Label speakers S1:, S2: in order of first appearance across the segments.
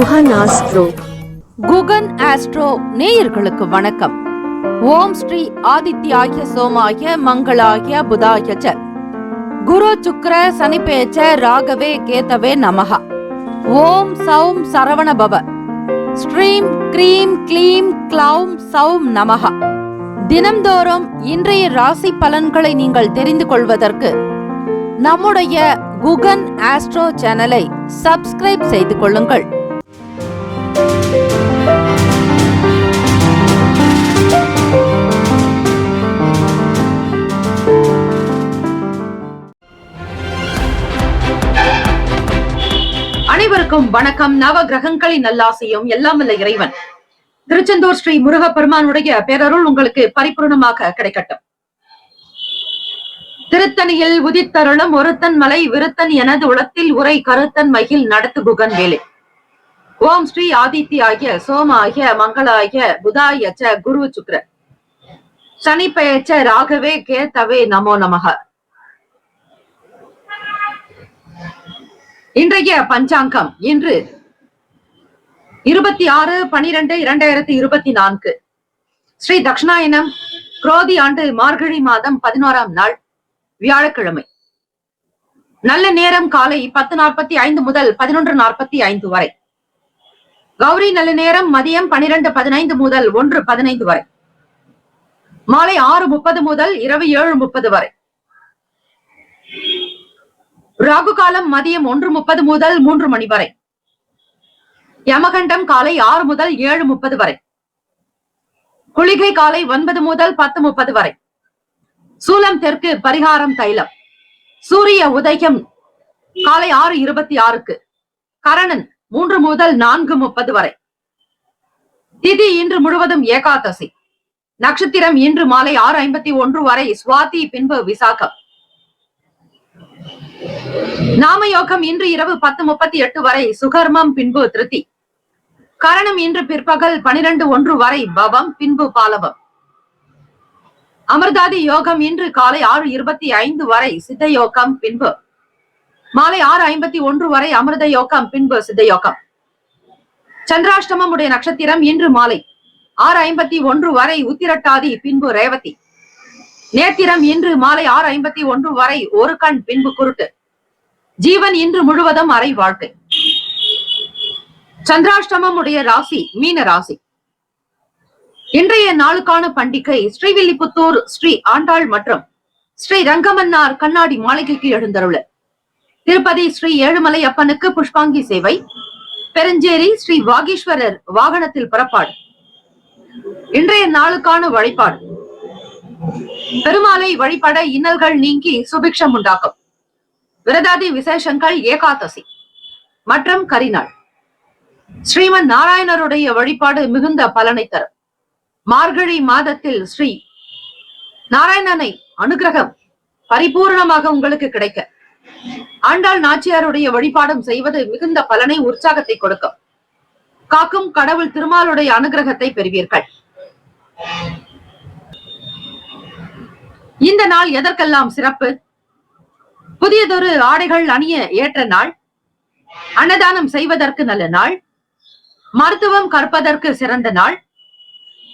S1: Guhan astro.
S2: Guhan astro நேயர்களுக்கு வணக்கம். ஓம் ஸ்ரீ ஆதித்யாய சோமாய மங்களாய புதாய ச குரு சுக்ர சனிபேச்ச ராகவே கேதவே நமஹ. ஓம் சௌம் சரவண பவ. ஸ்ரீம் க்ரீம் க்ளீம் க்ளௌம் சௌம் நமஹ. தினம்தோறும் இன்றைய ராசி பலன்களை நீங்கள் தெரிந்து கொள்வதற்கு நம்முடைய குகன் ஆஸ்ட்ரோ சேனலை சப்ஸ்கிரைப் செய்து கொள்ளுங்கள். அனைவருக்கும் வணக்கம். நவ கிரகங்களின் நல்லாசையும் எல்லாம் வல்ல இறைவன் திருச்செந்தூர் ஸ்ரீ முருகப்பெருமானுடைய பேரருள் உங்களுக்கு பரிபூர்ணமாக கிடைக்கட்டும். திருத்தணியில் உதித்தருளும் ஒருத்தன் மலை விருத்தன் எனது உளத்தில் உரை கருத்தன் மகிழ் நடத்து குகன் வேலை. ஓம் ஸ்ரீ ஆதித்யாய சோமாய மங்களாய புதாய ச குரு சுக்ர சனிப்பெயச்ச ராகவே கேதவே நமோ நமக. இன்றைய பஞ்சாங்கம் இன்று 26/12/2024 ஸ்ரீ தட்சிணாயனம் குரோதி ஆண்டு மார்கழி மாதம் 11ஆம் நாள் வியாழக்கிழமை. நல்ல நேரம் காலை 10:45 முதல் 11:45 வரை. கௌரி நல்ல நேரம் மதியம் 12:15 முதல் 1:15 வரை. மாலை 6:30 முதல் இரவு 7:30 வரை. ராகு காலம் மதியம் 1:30 முதல் 3 மணி வரை. யமகண்டம் காலை 6 முதல் 7:30 வரை. குளிகை காலை 9 முதல் 10:30 வரை. சூலம் தெற்கு, பரிகாரம் தைலம். சூரிய உதயம் காலை 6:26. கரணன் 3 முதல் 4:30 வரை. திதி இன்று முழுவதும் ஏகாதசி. நட்சத்திரம் இன்று மாலை 6:51 வரை சுவாதி, பின்பு விசாகம். நாமயோகம் இன்று இரவு 10:38 வரை சுகர்மம், பின்பு திருதி. கரணம் இன்று பிற்பகல் 12:01 வரை பவம், பின்பு பாலவம். அமிர்தாதி யோகம் இன்று காலை 6:25 வரை சித்த யோகம், பின்பு மாலை 6:51 வரை அமிர்த யோகம், பின்பு சித்த யோகம். சந்திராஷ்டமம் உடைய நட்சத்திரம் இன்று மாலை 6:51 வரை உத்திரட்டாதி, பின்பு ரேவதி. நேத்திரம் இன்று மாலை 6:51 வரை ஒரு கண், பின்பு குருட்டு. ஜீவன் இன்று முழுவதும் அரை வாழ்க்கை. சந்திராஷ்டமம் உடைய ராசி மீன ராசி. இன்றைய நாளுக்கான பண்டிகை ஸ்ரீவில்லிபுத்தூர் ஸ்ரீ ஆண்டாள் மற்றும் ஸ்ரீ ரங்கமன்னார் கண்ணாடி மாளிகைக்கு எழுந்தருள. திருப்பதி ஸ்ரீ ஏழுமலை அப்பனுக்கு புஷ்பாங்கி சேவை. பெருஞ்சேரி ஸ்ரீ வாகீஸ்வரர் வாகனத்தில் புறப்பாடு. இன்றைய நாளுக்கான வழிபாடு. பெருமாளை வழிபட இன்னல்கள் நீங்கி சுபிக்ஷம் உண்டாக்கும். விரதாதி விசேஷங்கள் ஏகாதசி மற்றும் கரிநாள். ஸ்ரீமன் நாராயணருடைய வழிபாடு மிகுந்த பலனை தரும். மார்கழி மாதத்தில் ஸ்ரீ நாராயணனை அனுகிரகம் பரிபூர்ணமாக உங்களுக்கு கிடைக்க ஆண்டாள் நாச்சியாருடைய வழிபாடும் செய்வது மிகுந்த பலனை, உற்சாகத்தை கொடுக்கும். காக்கும் கடவுள் திருமாலுடைய அனுகிரகத்தை பெறுவீர்கள். இந்த நாள் எதற்கெல்லாம் சிறப்பு? புதியதொரு ஆடைகள் அணிய ஏற்ற நாள். அன்னதானம் செய்வதற்கு நல்ல நாள். மருத்துவம் கற்பதற்கு சிறந்த நாள்.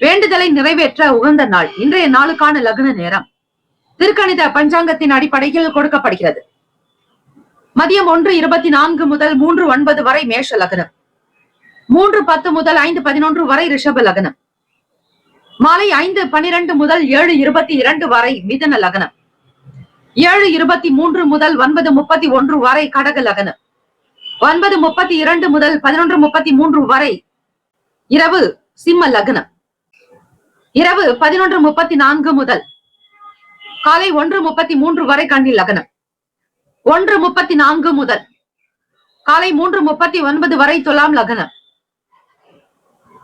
S2: வேண்டுதலை நிறைவேற்ற உகந்த நாள். இன்றைய நாளுக்கான லக்ன நேரம் திருக்கணித பஞ்சாங்கத்தின் அடிப்படையில் கொடுக்கப்படுகிறது. மதியம் 1:24 முதல் 3:09 வரை மேஷ லக்னம். 3:10 முதல் 5:11 வரை ரிஷப லக்னம். மாலை 5:12 முதல் 7:22 வரை மிதுன லக்னம். 7:23 முதல் 9:31 வரை கடக லக்னம். 9:32 முதல் 11:33 வரை இரவு சிம்ம லக்னம். இரவு 11:34 முதல் காலை 1:33 வரை கன்னி லக்னம். 1:34 முதல் காலை 3:39 வரை துலாம் லக்னம்.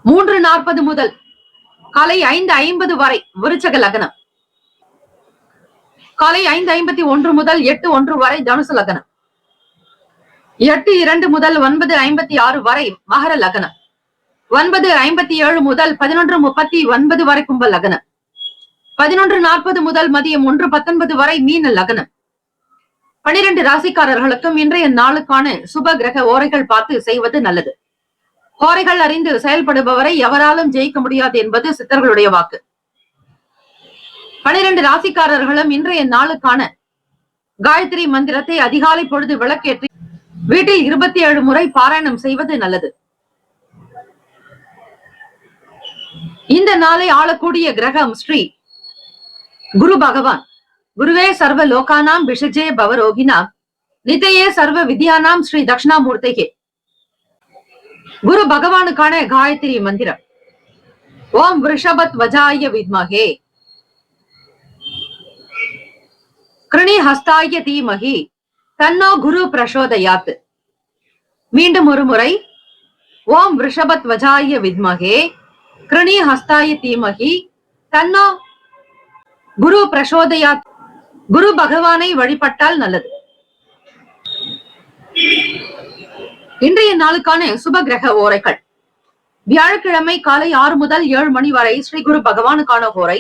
S2: 3:40 முதல் காலை 5:50 வரை விருச்சக லக்னம். காலை 5:51 முதல் 8:01 வரை தனுசு லக்னம். 8:02 முதல் 9:56 வரை மகர லக்னம். 9:57 முதல் 11:39 வரை கும்ப லக்னம். 11:40 முதல் மதியம் 1:19 வரை மீன லக்னம். 12 ராசிக்காரர்களுக்கும் இன்றைய நாளுக்கான சுப கிரக ஓரைகள் பார்த்து செய்வது நல்லது. ஹோரைகள் அறிந்து செயல்படுபவரை எவராலும் ஜெயிக்க முடியாது என்பது சித்தர்களுடைய வாக்கு. 12 ராசிக்காரர்களும் இன்றைய நாளுக்கான காயத்ரி மந்திரத்தை அதிகாலை பொழுது விளக்கேற்றி வீட்டில் 27 முறை பாராயணம் செய்வது நல்லது. இந்த நாளை ஆளக்கூடிய கிரகம் ஸ்ரீ குரு பகவான். குருவே சர்வ லோகானாம் விஷஜே பவரோகினாம் நிதையே சர்வ வித்யானாம் ஸ்ரீ தட்சிணாமூர்த்திகே. குரு பகவானுக்கான காயத்ரி மந்திரம் ஓம் விருஷபத் வஜாய வித்மஹே கிருணி ஹஸ்தாய தீமஹி தன்னோ குரு பிரசோதயாத். மீண்டும் ஒரு முறை ஓம் விருஷபத் வஜாய வித்மஹே கிருணி ஹஸ்தாய தீமஹி தன்னோ குரு பிரசோதயாத். குரு பகவானை வழிபட்டால் நல்லது. இன்றைய நாளுக்கான சுப கிரக ஓரைகள். வியாழக்கிழமை காலை 6 முதல் 7 மணி வரை ஸ்ரீ குரு பகவானுக்கான ஓரை.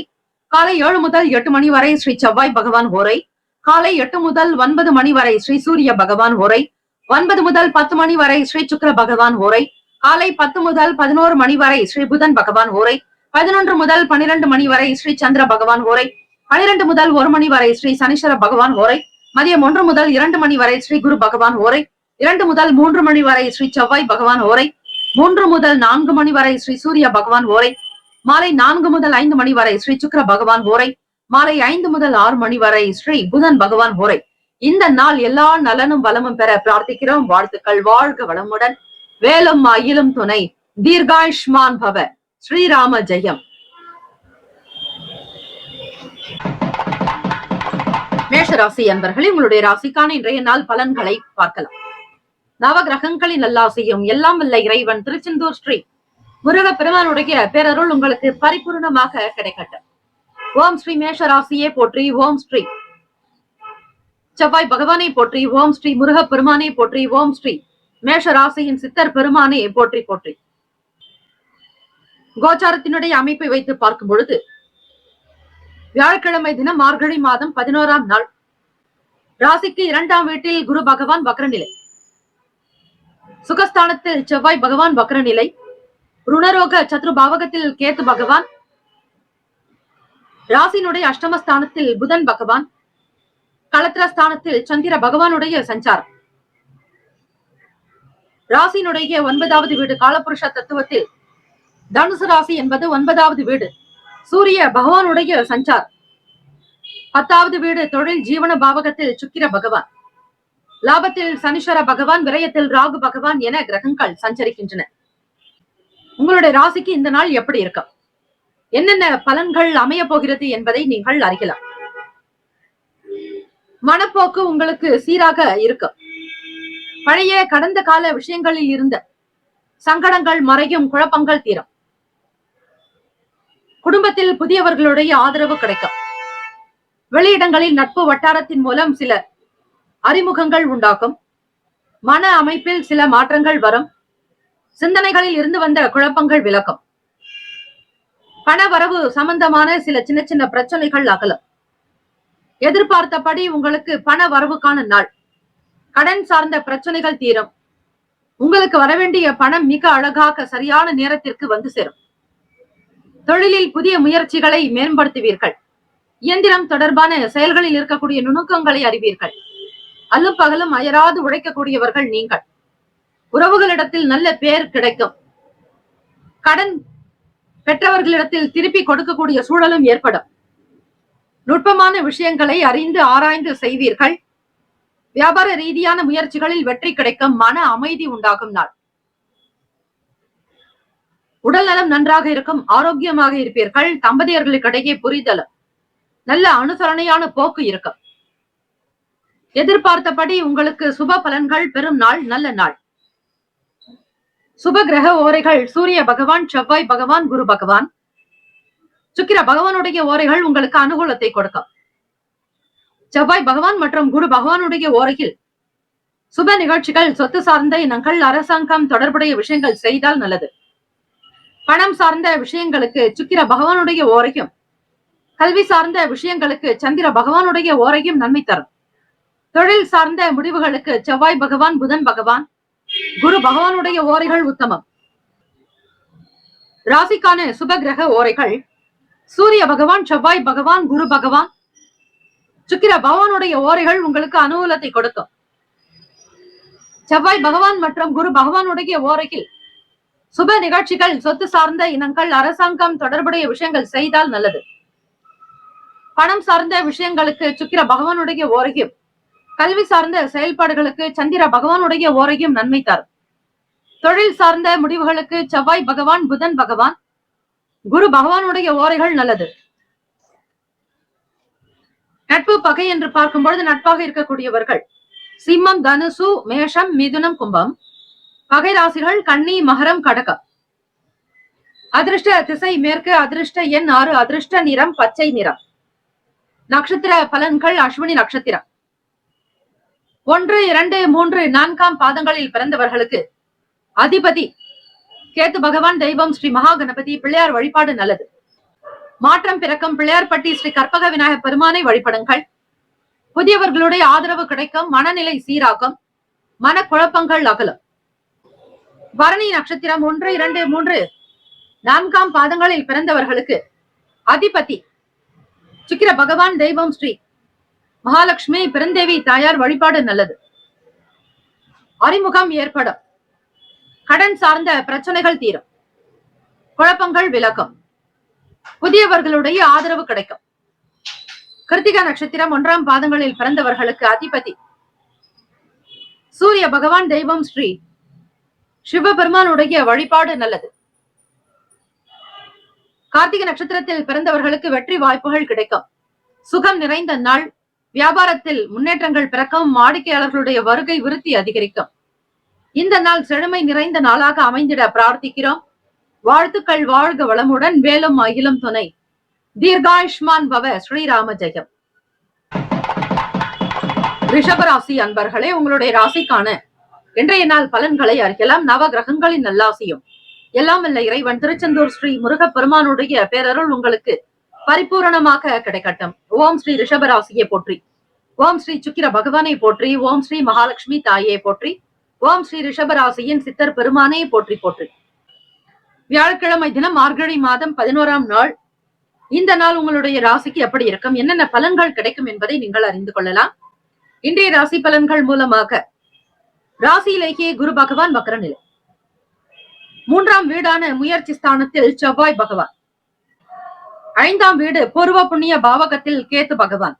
S2: காலை 7 முதல் 8 மணி வரை ஸ்ரீ செவ்வாய் பகவான் ஓரை. காலை 8 முதல் 9 மணி வரை ஸ்ரீ சூரிய பகவான் ஓரை. 9 முதல் 10 மணி வரை ஸ்ரீ சுக்கிர பகவான் ஓரை. காலை 10 முதல் 11 மணி வரை ஸ்ரீ புதன் பகவான் ஓரை. 11 முதல் 12 மணி வரை ஸ்ரீ சந்திர பகவான் ஓரை. 12 முதல் 1 மணி வரை ஸ்ரீ சனீஸ்வர பகவான் ஓரை. மதியம் 1 முதல் 2 மணி வரை ஸ்ரீ குரு பகவான் ஓரை. 2 முதல் 3 மணி வரை ஸ்ரீ செவ்வாய் பகவான் ஓரை. 3 முதல் 4 மணி வரை ஸ்ரீ சூரிய பகவான் ஓரை. மாலை 4 முதல் 5 மணி வரை ஸ்ரீ சுக்கிர பகவான் ஓரை. மாலை 5 முதல் 6 மணி வரை ஸ்ரீ புதன் பகவான் ஓரை. இந்த நாள் எல்லா நலனும் வளமும் பெற பிரார்த்திக்கிறோம். வாழ்த்துக்கள். வாழ்க வளமுடன். வேலும் அயிலும் துணை. தீர்காயுஷ்மான் பவ. ஸ்ரீராம ஜெயம். மேஷராசி அன்பர்களே, உங்களுடைய ராசிக்கான இன்றைய நாள் பலன்களை பார்க்கலாம். நவ கிரகங்களின் நல்லாசையும் எல்லாம் வல்ல இறைவன் திருச்செந்தூர் ஸ்ரீ முருக பெருமானுடைய பேரருள் உங்களுக்கு பரிபூர்ணமாக கிடைக்கட்டும். ஓம் ஸ்ரீ மேஷராசியே போற்றி. ஓம் ஸ்ரீ செவ்வாய் பகவானை போற்றி. ஓம் ஸ்ரீ முருக பெருமானை போற்றி. ஓம் ஸ்ரீ மேஷராசியின் சித்தர் பெருமானை போற்றி போற்றி. கோச்சாரத்தினுடைய அமைப்பை வைத்து பார்க்கும் பொழுது வியாழக்கிழமை தினம் மார்கழி மாதம் 11ஆம் நாள். ராசிக்கு 2ஆம் வீட்டில் குரு பகவான் வக்ரநிலை. சுகஸ்தானத்தில் செவ்வாய் பகவான் வக்ரநிலை. ருணரோக சத்ரு பாவகத்தில் கேத்து பகவான். ராசினுடைய அஷ்டமஸ்தானத்தில் புதன் பகவான். களத்திரஸ்தானத்தில் சந்திர பகவானுடைய சஞ்சாரம். ராசினுடைய 9வது வீடு காலபுருஷ தத்துவத்தில் தனுசு ராசி என்பது 9வது வீடு. சூரிய பகவானுடைய சஞ்சார். 10வது வீடு தொழில் ஜீவன பாவகத்தில் சுக்கிர பகவான். லாபத்தில் சனீஸ்வர பகவான். விரயத்தில் ராகு பகவான் என கிரகங்கள் சஞ்சரிக்கின்றன. உங்களுடைய ராசிக்கு இந்த நாள் எப்படி இருக்கும், என்னென்ன பலன்கள் அமைய போகிறது என்பதை நீங்கள் அறியலாம். மனப்போக்கு உங்களுக்கு சீராக இருக்கும். பழைய கடந்த கால விஷயங்களில் இருந்த சங்கடங்கள் மறையும். குழப்பங்கள் தீரும். குடும்பத்தில் புதியவர்களுடைய ஆதரவு கிடைக்கும். வெளியிடங்களில் நட்பு வட்டாரத்தின் மூலம் சில அறிமுகங்கள் உண்டாகும். மன அமைப்பில் சில மாற்றங்கள் வரும். சிந்தனைகளில் இருந்து வந்த குழப்பங்கள் விலகும். பண வரவு சம்பந்தமான சில சின்ன சின்ன பிரச்சனைகள் அகலும். எதிர்பார்த்தபடி உங்களுக்கு பண வரவுக்கான நாள். கடன் சார்ந்த பிரச்சனைகள் தீரும். உங்களுக்கு வரவேண்டிய பணம் மிக அழகாக சரியான நேரத்திற்கு வந்து சேரும். தொழிலில் புதிய முயற்சிகளை மேம்படுத்துவீர்கள். இயந்திரம் தொடர்பான செயல்களில் இருக்கக்கூடிய நுணுக்கங்களை அறிவீர்கள். அல்லும் பகலும் அயராது உழைக்கக்கூடியவர்கள் நீங்கள். உறவுகளிடத்தில் நல்ல பேர் கிடைக்கும். கடன் பெற்றவர்களிடத்தில் திருப்பி கொடுக்கக்கூடிய சூழலும் ஏற்படும். நுட்பமான விஷயங்களை அறிந்து ஆராய்ந்து செய்வீர்கள். வியாபார ரீதியான முயற்சிகளில் வெற்றி கிடைக்கும். மன அமைதி உண்டாகும் நாள். உடல் நலம் நன்றாக இருக்கும். ஆரோக்கியமாக இருப்பீர்கள். தம்பதியர்களுக்கிடையே புரிதலும் நல்ல அனுசரணையான போக்கு இருக்கும். எதிர்பார்த்தபடி உங்களுக்கு சுப பலன்கள் பெறும் நாள். நல்ல நாள். சுப கிரக ஓரைகள் சூரிய பகவான், செவ்வாய் பகவான், குரு பகவான், சுக்கிர பகவானுடைய ஓரைகள் உங்களுக்கு அனுகூலத்தை கொடுக்கும். செவ்வாய் பகவான் மற்றும் குரு பகவானுடைய ஓரையில் சுப நிகழ்ச்சிகள், சொத்து சார்ந்த இனங்கள், அரசாங்கம் தொடர்புடைய விஷயங்கள் செய்தால் நல்லது. பணம் சார்ந்த விஷயங்களுக்கு சுக்கிர பகவானுடைய ஓரையும், கல்வி சார்ந்த விஷயங்களுக்கு சந்திர பகவானுடைய ஓரையும் நன்மை தரும். தொழில் சார்ந்த முடிவுகளுக்கு செவ்வாய் பகவான், புதன் பகவான், குரு பகவானுடைய ஓரைகள் உத்தமம். ராசிக்கான சுபகிரக ஓரைகள்: சூரிய பகவான், செவ்வாய் பகவான், குரு பகவான், சுக்கிர பகவானுடைய ஓரைகள் உங்களுக்கு அனுகூலத்தை கொடுக்கும். செவ்வாய் பகவான் மற்றும் குரு பகவானுடைய ஓரையில் சுப நிகழ்ச்சிகள், சொத்து சார்ந்த இனங்கள், அரசாங்கம் தொடர்புடைய விஷயங்கள் செய்தால் நல்லது. பணம் சார்ந்த விஷயங்களுக்கு சுக்கிர பகவானுடைய ஓரையும், கல்வி சார்ந்த செயல்பாடுகளுக்கு சந்திர பகவானுடைய ஓரையும் நன்மை தரும். தொழில் சார்ந்த முடிவுகளுக்கு செவ்வாய் பகவான், புதன் பகவான், குரு பகவானுடைய ஓரைகள் நல்லது. நட்பு பகை என்று பார்க்கும் பொழுது நட்பாக இருக்கக்கூடியவர்கள் சிம்மம், தனுசு, மேஷம், மிதுனம், கும்பம். பகை ராசிகள் கன்னி, மகரம், கடகம். அதிர்ஷ்ட திசை மேற்கு. அதிர்ஷ்ட எண் 6. அதிர்ஷ்ட நிறம் பச்சை நிறம். நட்சத்திர பலன்கள்: அஸ்வினி நட்சத்திரம். 1, 2, 3, 4 பாதங்களில் பிறந்தவர்களுக்கு அதிபதி கேத்து பகவான். தெய்வம் ஸ்ரீ மகா கணபதி. பிள்ளையார் வழிபாடு நல்லது. மாற்றம் பிறக்கும். பிள்ளையார்பட்டி ஸ்ரீ கற்பக விநாயகர் பெருமானை வழிபடுங்கள். புதியவர்களுடைய ஆதரவு கிடைக்கும். மனநிலை சீராகும். மனக்குழப்பங்கள் அகலும். பரணி நட்சத்திரம் 1, 2, 3, 4 பாதங்களில் பிறந்தவர்களுக்கு அதிபதி சுக்கிர பகவான். தெய்வம் ஸ்ரீ மகாலட்சுமி பெருந்தேவி தாயார் வழிபாடு நல்லது. அறிமுகம் ஏற்படும். கடன் சார்ந்த பிரச்சனைகள் தீரும். குழப்பங்கள் விலகும். புதியவர்களுடைய ஆதரவு கிடைக்கும். கிருத்திகா நட்சத்திரம் 1 பாதங்களில் பிறந்தவர்களுக்கு அதிபதி சூரிய பகவான். தெய்வம் ஸ்ரீ சிவபெருமானுடைய வழிபாடு நல்லது. கார்த்திகை நட்சத்திரத்தில் பிறந்தவர்களுக்கு வெற்றி வாய்ப்புகள் கிடைக்கும். சுகம் நிறைந்த நாள். வியாபாரத்தில் முன்னேற்றங்கள் பிறக்கும். வாடிக்கையாளர்களுடைய வருகை விருத்தி அதிகரிக்கும். இந்த நாள் செழுமை நிறைந்த நாளாக அமைந்திட பிரார்த்திக்கிறோம். வாழ்த்துக்கள். வாழ்க வளமுடன். வேலும் அகிலும் துணை. தீர்காயுஷ்மான் பவ. ஸ்ரீராம ஜெயம். ரிஷபராசி அன்பர்களே, உங்களுடைய ராசிக்கான இன்றைய நாள் பலன்களை அறியலாம். நவ கிரகங்களின் நல்லாசியும் எல்லாம் இல்ல இறைவன் திருச்செந்தூர் ஸ்ரீ முருகப்பெருமானுடைய பேரருள் உங்களுக்கு பரிபூரணமாக கிடைக்கட்டும். ஓம் ஸ்ரீ ரிஷபராசியை போற்றி. ஓம் ஸ்ரீ சுக்கிர பகவானை போற்றி. ஓம் ஸ்ரீ மகாலட்சுமி தாயை போற்றி. ஓம் ஸ்ரீ ரிஷபராசியின் சித்தர் பெருமானை போற்றி போற்றி. வியாழக்கிழமை தினம் மார்கழி மாதம் 11ஆம் நாள். இந்த நாள் உங்களுடைய ராசிக்கு எப்படி இருக்கும், என்னென்ன பலன்கள் கிடைக்கும் என்பதை நீங்கள் அறிந்து கொள்ளலாம். இன்றைய ராசி பலன்கள் மூலமாக ராசியிலேயே குரு பகவான் வக்ர நிலை. 3ஆம் வீடான முயற்சி ஸ்தானத்தில் செவ்வாய் பகவான். 5ஆம் வீடு பூர்வ புண்ணிய பாவகத்தில் கேத்து பகவான்.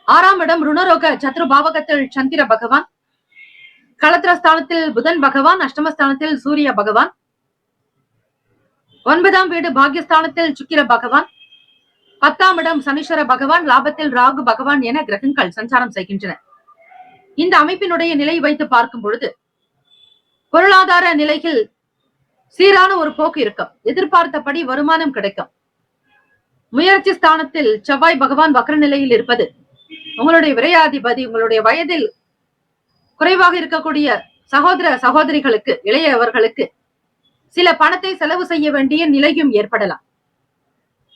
S2: 6ஆம் இடம் ருணரோக சத்ரு பாவகத்தில் சந்திர பகவான். களத்திரஸ்தானத்தில் புதன் பகவான். அஷ்டமஸ்தானத்தில் சூரிய பகவான். 9ஆம் வீடு பாக்யஸ்தானத்தில் சுக்கிர பகவான். 10ஆம் இடம் சனீஸ்வர பகவான். லாபத்தில் ராகு பகவான் என கிரகங்கள் சஞ்சாரம் செய்கின்றன. இந்த அமைப்பினுடைய நிலை வைத்து பார்க்கும் பொழுது பொருளாதார நிலையில் சீரான ஒரு போக்கு இருக்கும். எதிர்பார்த்தபடி வருமானம் கிடைக்கும். முயற்சி ஸ்தானத்தில் செவ்வாய் பகவான் வக்ர நிலையில் இருப்பது உங்களுடைய விரையாதிபதி. உங்களுடைய வயதில் குறைவாக இருக்கக்கூடிய சகோதர சகோதரிகளுக்கு, இளையவர்களுக்கு சில பணத்தை செலவு செய்ய வேண்டிய நிலையும் ஏற்படலாம்.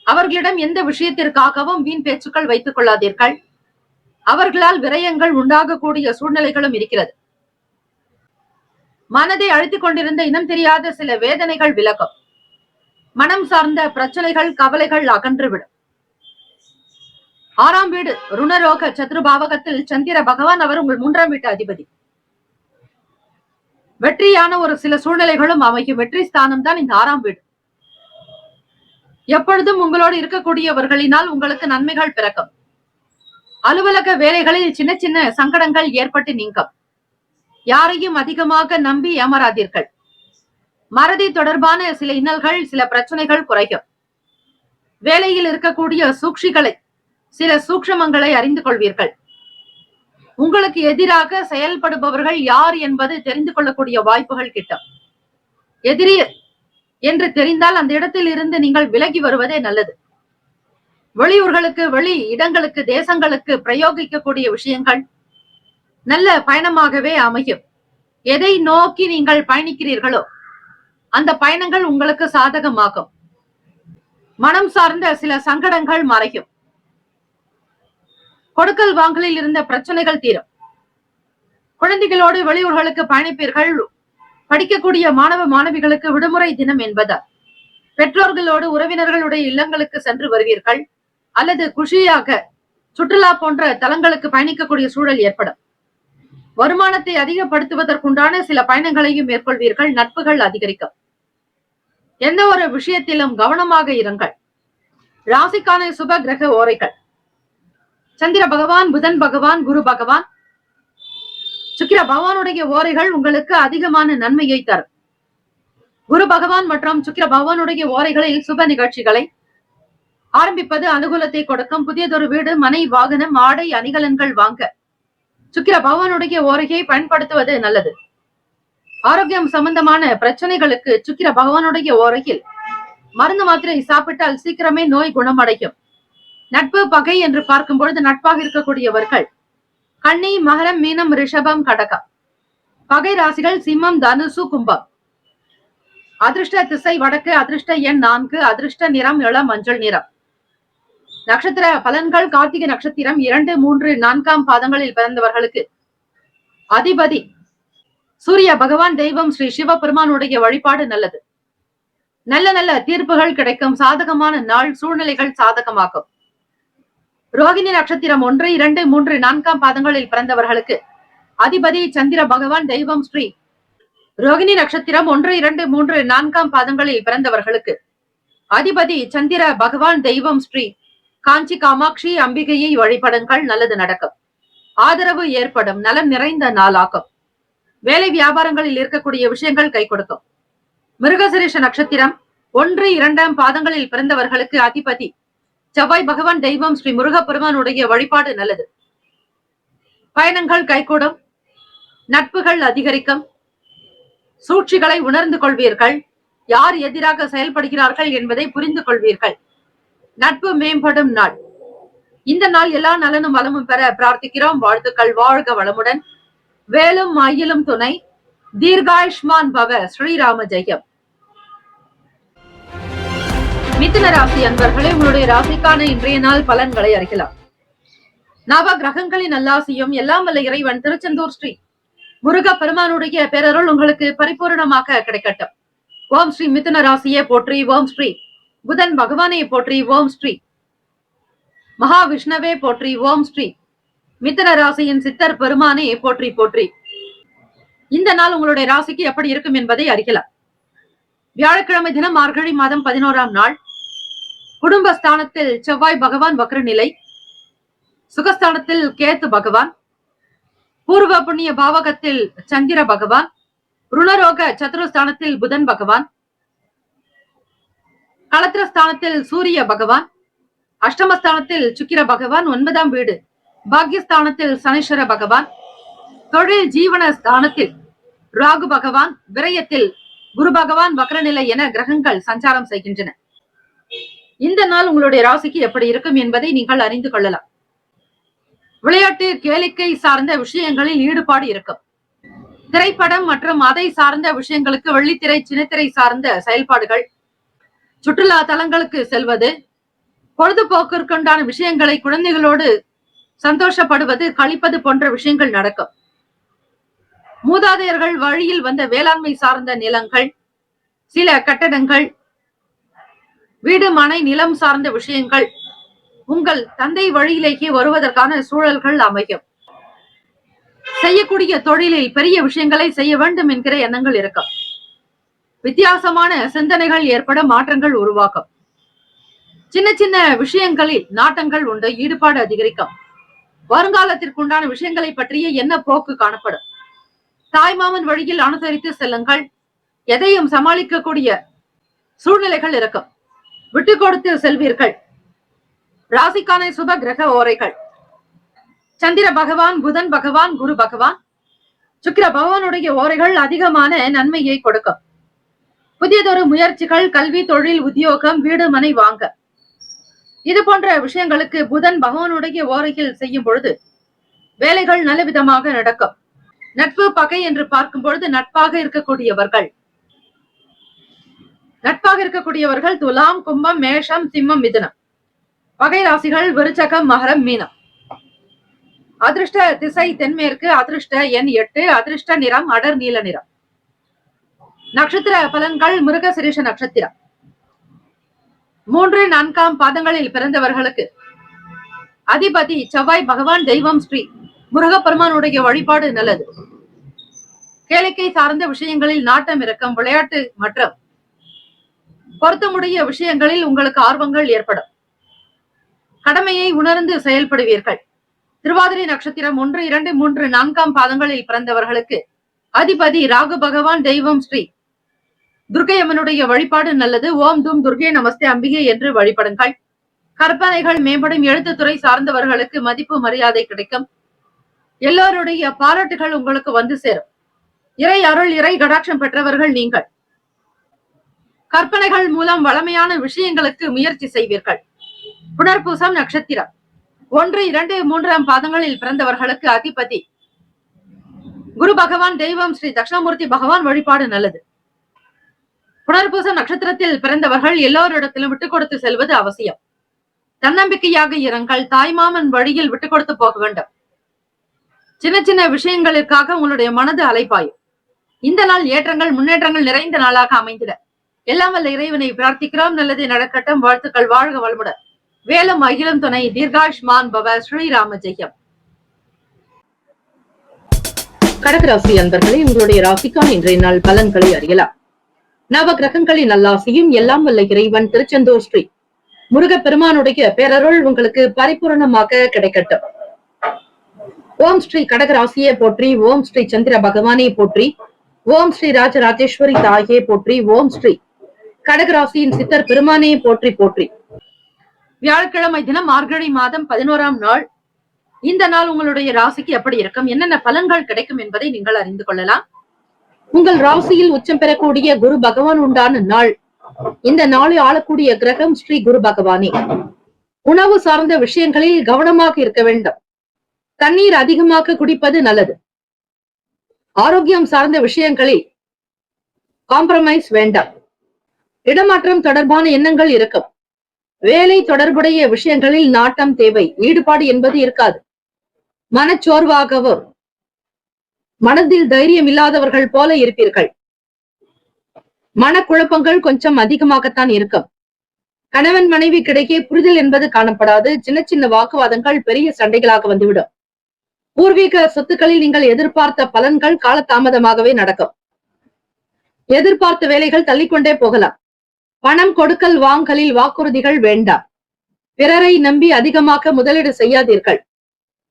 S2: அவர்களிடம் எந்த விஷயத்திற்காகவும் வீண் பேச்சுக்கள் வைத்துக் கொள்ளாதீர்கள். அவர்களால் விரயங்கள் உண்டாகக்கூடிய சூழ்நிலைகளும் இருக்கிறது. மனதை அழுத்திக் கொண்டிருந்த இனம் தெரியாத சில வேதனைகள் விலகும். மனம் சார்ந்த பிரச்சனைகள், கவலைகள் அகன்றுவிடும். 6ஆம் வீடு ருணரோக சத்ருபாவகத்தில் சந்திர பகவான். அவர் உங்கள் 3ஆம் வீட்டு அதிபதி. வெற்றியான ஒரு சில சூழ்நிலைகளும் அமையும். வெற்றி ஸ்தானம் தான் இந்த 6ஆம் வீடு. எப்பொழுதும் உங்களோடு இருக்கக்கூடியவர்களினால் உங்களுக்கு நன்மைகள் பிறக்கும். அலுவலக வேலைகளில் சின்ன சின்ன சங்கடங்கள் ஏற்பட்டு நீங்கும். யாரையும் அதிகமாக நம்பி ஏமாறாதீர்கள். மறதி தொடர்பான சில இன்னல்கள், சில பிரச்சனைகள் குறையும். வேலையில் இருக்கக்கூடிய சூழ்ச்சிகளை, சில சூக்ஷமங்களை அறிந்து கொள்வீர்கள். உங்களுக்கு எதிராக செயல்படுபவர்கள் யார் என்பது தெரிந்து கொள்ளக்கூடிய வாய்ப்புகள் கிட்டும். எதிரி என்று தெரிந்தால் அந்த இடத்தில் இருந்து நீங்கள் விலகி வருவதே நல்லது. வெளியூர்களுக்கு, வெளி இடங்களுக்கு, தேசங்களுக்கு பிரயோகிக்கக்கூடிய விஷயங்கள் நல்ல பயணமாகவே அமையும். எதை நோக்கி நீங்கள் பயணிக்கிறீர்களோ அந்த பயணங்கள் உங்களுக்கு சாதகமாகும். மனம் சார்ந்த சில சங்கடங்கள் மறையும். கொடுக்கல் வாங்கலில் இருந்த பிரச்சனைகள் தீரும். குழந்தைகளோடு வெளியூர்களுக்கு பயணிப்பீர்கள். படிக்கக்கூடிய மாணவ மாணவிகளுக்கு விடுமுறை தினம் என்பதால் பெற்றோர்களோடு உறவினர்களுடைய இல்லங்களுக்கு சென்று வருவீர்கள், அல்லது குஷியாக சுற்றுலா போன்ற தலங்களுக்கு பயணிக்கக்கூடிய சூழல் ஏற்படும். வருமானத்தை அதிகப்படுத்துவதற்குண்டான சில பயணங்களையும் மேற்கொள்வீர்கள். நட்புகள் அதிகரிக்கும். எந்த ஒரு விஷயத்திலும் கவனமாக இருங்கள். ராசிக்கான சுப கிரக ஓரைகள்: சந்திர பகவான், புதன் பகவான், குரு பகவான், சுக்கிர பகவானுடைய ஓரைகள் உங்களுக்கு அதிகமான நன்மையை தரும். குரு பகவான் மற்றும் சுக்கிர பகவானுடைய ஓரைகளில் சுப நிகழ்ச்சிகளை ஆரம்பிப்பது அனுகூலத்தை கொடுக்கும். புதியதொரு வீடு, மனை, வாகனம், ஆடை, அணிகலன்கள் வாங்க சுக்கிர பகவானுடைய ஓரையை பயன்படுத்துவது நல்லது. ஆரோக்கியம் சம்பந்தமான பிரச்சனைகளுக்கு சுக்கிர பகவானுடைய ஓரையில் மருந்து மாத்திரை சாப்பிட்டால் சீக்கிரமே நோய் குணமடையும். நட்பு பகை என்று பார்க்கும் பொழுது நட்பாக இருக்கக்கூடியவர்கள் கன்னி, மகரம், மீனம், ரிஷபம், கடகம். பகை ராசிகள் சிம்மம், தனுசு, கும்பம். அதிர்ஷ்ட திசை வடக்கு, அதிர்ஷ்ட எண் 4, அதிர்ஷ்ட நிறம் இளம் மஞ்சள் நிறம். நட்சத்திர பலன்கள்: கார்த்திகை நட்சத்திரம் 2, 3, 4 பாதங்களில் பிறந்தவர்களுக்கு அதிபதி சூரிய பகவான். தெய்வம் ஸ்ரீ சிவபெருமானுடைய வழிபாடு நல்லது. நல்ல நல்ல தீர்ப்புகள் கிடைக்கும். சாதகமான நாள். சூழ்நிலைகள் சாதகமாகும். ரோகிணி நட்சத்திரம் 1, 2, 3, 4 பாதங்களில் பிறந்தவர்களுக்கு அதிபதி சந்திர பகவான். தெய்வம் ஸ்ரீ. ரோகிணி நட்சத்திரம் 1, 2, 3, 4 பாதங்களில் பிறந்தவர்களுக்கு அதிபதி சந்திர பகவான். தெய்வம் ஸ்ரீ காஞ்சி காமாட்சி அம்பிகையை வழிபடுங்கள். நல்லது நடக்கும். ஆதரவு ஏற்படும். நலம் நிறைந்த நாளாகும். வேலை வியாபாரங்களில் இருக்கக்கூடிய விஷயங்கள் கை கொடுக்கும். மிருகசிரீஷ நட்சத்திரம் 1, 2 பாதங்களில் பிறந்தவர்களுக்கு அதிபதி செவ்வாய் பகவான். தெய்வம் ஸ்ரீ முருகப்பெருமானுடைய வழிபாடு நல்லது. பயணங்கள் கைகூடும். நட்புகள் அதிகரிக்கும். சூழ்ச்சிகளை உணர்ந்து கொள்வீர்கள். யார் எதிராக செயல்படுகிறார்கள் என்பதை புரிந்து கொள்வீர்கள். நட்பு மேம்படும் நாள். இந்த நாள் எல்லா நலனும் வளமும் பெற பிரார்த்திக்கிறோம். வாழ்த்துக்கள். வாழ்க வளமுடன். வேலும் மயிலும் துணை. தீர்காயுஷ்மான் பவ. ஸ்ரீராம ஜெயம். மிதுன ராசி அன்பர்களே, உங்களுடைய ராசிக்கான இன்றைய நாள் பலன்களை அறியலாம். நவ கிரகங்களின் நல்லாசியும் எல்லாம் வல்ல இறைவன் திருச்செந்தூர் ஸ்ரீ முருக பெருமானுடைய பேரருள் உங்களுக்கு பரிபூர்ணமாக கிடைக்கட்டும். ஓம் ஸ்ரீ மிதுன ராசியை போற்றி. ஓம் ஸ்ரீ புதன் பகவானை போற்றி. ஓம் ஸ்ரீ மகாவிஷ்ணவே போற்றி. ஓம் ஸ்ரீ மிதுன ராசியின் சித்தர் பெருமானை போற்றி போற்றி. இந்த நாள் உங்களுடைய ராசிக்கு எப்படி இருக்கும் என்பதை அறியலாம். வியாழக்கிழமை தினம் மார்கழி மாதம் 11ஆம் நாள். குடும்பஸ்தானத்தில் செவ்வாய் பகவான் வக்ர நிலை. சுகஸ்தானத்தில் கேத்து பகவான். பூர்வ புண்ணிய பாவகத்தில் சந்திர பகவான். ருணரோக சத்துருஸ்தானத்தில் புதன் பகவான். களத்திரஸ்தானத்தில் சூரிய பகவான். அஷ்டமஸ்தானத்தில் சுக்கிர பகவான். 9ஆம் வீடு பாக்யஸ்தானத்தில் சனீஸ்வர பகவான். தொழில் ஜீவன ஸ்தானத்தில் ராகு பகவான். விரயத்தில் குரு பகவான் வக்ரநிலை என கிரகங்கள் சஞ்சாரம் செய்கின்றன. இந்த நாள் உங்களுடைய ராசிக்கு எப்படி இருக்கும் என்பதை நீங்கள் அறிந்து கொள்ளலாம். விளையாட்டு, கேளிக்கை சார்ந்த விஷயங்களில் ஈடுபாடு இருக்கும். திரைப்படம் மற்றும் அதை சார்ந்த விஷயங்களுக்கு வெள்ளித்திரை, சின்னத்திரை சார்ந்த செயல்பாடுகள், சுற்றுலா தலங்களுக்கு செல்வது, பொழுதுபோக்கிற்குண்டான விஷயங்களை குழந்தைகளோடு சந்தோஷப்படுவது, கழிப்பது போன்ற விஷயங்கள் நடக்கும். மூதாதையர்கள் வழியில் வந்த வேளாண்மை சார்ந்த நிலங்கள், சில கட்டடங்கள், வீடு, மனை, நிலம் சார்ந்த விஷயங்கள் உங்கள் தந்தை வழியிலேயே வருவதற்கான சூழல்கள் அமையும். செய்யக்கூடிய தொழிலில் பெரிய விஷயங்களை செய்ய வேண்டும் என்கிற எண்ணங்கள் இருக்கும். வித்தியாசமான சிந்தனைகள் ஏற்பட மாற்றங்கள் உருவாக்கும். சின்ன சின்ன விஷயங்களில் நாட்டங்கள் உண்டு. ஈடுபாடு அதிகரிக்கும். வருங்காலத்திற்குண்டான விஷயங்களை பற்றிய என்ன போக்கு காணப்படும். தாய்மாமன் வழியில் அனுசரித்து செல்லுங்கள். எதையும் சமாளிக்கக்கூடிய சூழ்நிலைகள் இருக்கும். விட்டு கொடுத்து செல்வீர்கள். ராசிக்கான சுப கிரக ஓரைகள்: சந்திர பகவான், புதன் பகவான், குரு பகவான், சுக்கிர பகவானுடைய ஓரைகள் அதிகமான நன்மையை கொடுக்கும். புதியதொரு முயற்சிகள், கல்வி, தொழில், உத்தியோகம், வீடு, மனை வாங்க இது போன்ற விஷயங்களுக்கு புதன் பகவானுடைய ஓரையில் செய்யும் பொழுது வேலைகள் நல்ல விதமாக நடக்கும். நட்பு பகை என்று பார்க்கும் பொழுது நட்பாக இருக்கக்கூடியவர்கள் துலாம், கும்பம், மேஷம், சிம்மம், மிதுனம். பகை ராசிகள் விருச்சகம், மகரம், மீனம். அதிர்ஷ்ட திசை தென்மேற்கு. அதிர்ஷ்ட எண் 8. அதிர்ஷ்ட நிறம் அடர் நீல நிறம். நட்சத்திர பலன்கள்: மிருகசிரீஷ நட்சத்திரம் 3, 4ஆம் பாதங்களில் பிறந்தவர்களுக்கு அதிபதி செவ்வாய் பகவான், தெய்வம் ஸ்ரீ முருகப்பெருமானுடைய வழிபாடு நல்லது. கேளிக்கை சார்ந்த விஷயங்களில் நாட்டம் இருக்கும். விளையாட்டு மற்றும் பொருத்தமுடைய விஷயங்களில் உங்களுக்கு ஆர்வங்கள் ஏற்படும். கடமையை உணர்ந்து செயல்படுவீர்கள். திருவாதிரை நட்சத்திரம் 1, 2, 3, 4ஆம் பாதங்களில் பிறந்தவர்களுக்கு அதிபதி ராகு பகவான், தெய்வம் ஸ்ரீ துர்க்கை அம்மனுடைய வழிபாடு நல்லது. ஓம் தும் துர்கே நமஸ்தே அம்பிகை என்று வழிபடுங்கள். கற்பனைகள் மேம்படும். எழுத்துத்துறை சார்ந்தவர்களுக்கு மதிப்பு மரியாதை கிடைக்கும். எல்லோருடைய பாராட்டுகள் உங்களுக்கு வந்து சேரும். இறை அருள், இறை கடாட்சம் பெற்றவர்கள் நீங்கள். கற்பனைகள் மூலம் வளமையான விஷயங்களுக்கு முயற்சி செய்வீர்கள். புனர்பூசம் நட்சத்திரம் 1, 2, 3ஆம் பாதங்களில் பிறந்தவர்களுக்கு அதிபதி குரு பகவான், தெய்வம் ஸ்ரீ தட்சிணாமூர்த்தி பகவான் வழிபாடு நல்லது. புனர்பூசம் நட்சத்திரத்தில் பிறந்தவர்கள் எல்லோரிடத்திலும் விட்டுக் கொடுத்து செல்வது அவசியம். தன்னம்பிக்கையாக இருங்கள். தாய்மாமன் வழியில் விட்டுக் கொடுத்து போக வேண்டும். சின்ன சின்ன விஷயங்களுக்காக உங்களுடைய மனது அலைப்பாயும். இந்த நாள் ஏற்றங்கள் முன்னேற்றங்கள் நிறைந்த நாளாக அமைந்திட எல்லாம் வல்ல இறைவனை பிரார்த்திக்கிறோம். நல்லது நடக்கட்டும். வாழ்த்துக்கள். வாழ்க வளமுடன். வேலும் அகிலும் துணை. தீர்காஷ்மான் பவ. ஸ்ரீராம ஜெயம். கடகராசி அன்பர்களே, உங்களுடைய ராசிக்கான இன்றைய நாள் பலன்களை அறியலாம். நவ கிரகங்களின் நல்லாசியும் எல்லாம் வல்ல இறைவன் திருச்செந்தூர் ஸ்ரீ முருகப்பெருமானுடைய பேரருள் உங்களுக்கு பரிபூரணமாக கிடைக்கட்டும். ஓம் ஸ்ரீ கடகராசியை போற்றி. ஓம் ஸ்ரீ சந்திர பகவானை போற்றி. ஓம் ஸ்ரீ ராஜராஜேஸ்வரி தாயே போற்றி. ஓம் ஸ்ரீ கடகராசியின் சித்தர் பெருமானே போற்றி போற்றி. வியாழக்கிழமை தினம் மார்கழி மாதம் 11ஆம் நாள். இந்த நாள் உங்களுடைய ராசிக்கு எப்படி இருக்கும், என்னென்ன பலன்கள் கிடைக்கும் என்பதை நீங்கள் அறிந்து கொள்ளலாம். உங்கள் ராசியில் உச்சம் பெறக்கூடிய குரு பகவான் உண்டான நாள். இந்த நாளை ஆளக்கூடிய கிரகம் ஸ்ரீ குரு பகவானே. உணவு சார்ந்த விஷயங்களில் கவனமாக இருக்க வேண்டும். தண்ணீர் அதிகமாக குடிப்பது நல்லது. ஆரோக்கியம் சார்ந்த விஷயங்களில் காம்ப்ரமைஸ் வேண்டாம். இடமாற்றம் தொடர்பான எண்ணங்கள் இருக்கும். வேலை தொடர்புடைய விஷயங்களில் நாட்டம் தேவை. ஈடுபாடு என்பது இருக்காது. மனச்சோர்வாகவோ மனதில் தைரியம் இல்லாதவர்கள் போல இருப்பீர்கள். மனக்குழப்பங்கள் கொஞ்சம் அதிகமாகத்தான் இருக்கும். கணவன் மனைவி கிடைக்கே புரிதல் என்பது காணப்படாது. சின்ன சின்ன வாக்குவாதங்கள் பெரிய சண்டைகளாக வந்துவிடும். பூர்வீக சொத்துக்களில் நீங்கள் எதிர்பார்த்த பலன்கள் காலதாமதமாகவே நடக்கும். எதிர்பார்த்த வேலைகள் தள்ளிக்கொண்டே போகலாம். பணம் கொடுக்கல் வாங்கலில் வாக்குறுதிகள் வேண்டாம். பிறரை நம்பி அதிகமாக முதலீடு செய்யாதீர்கள்.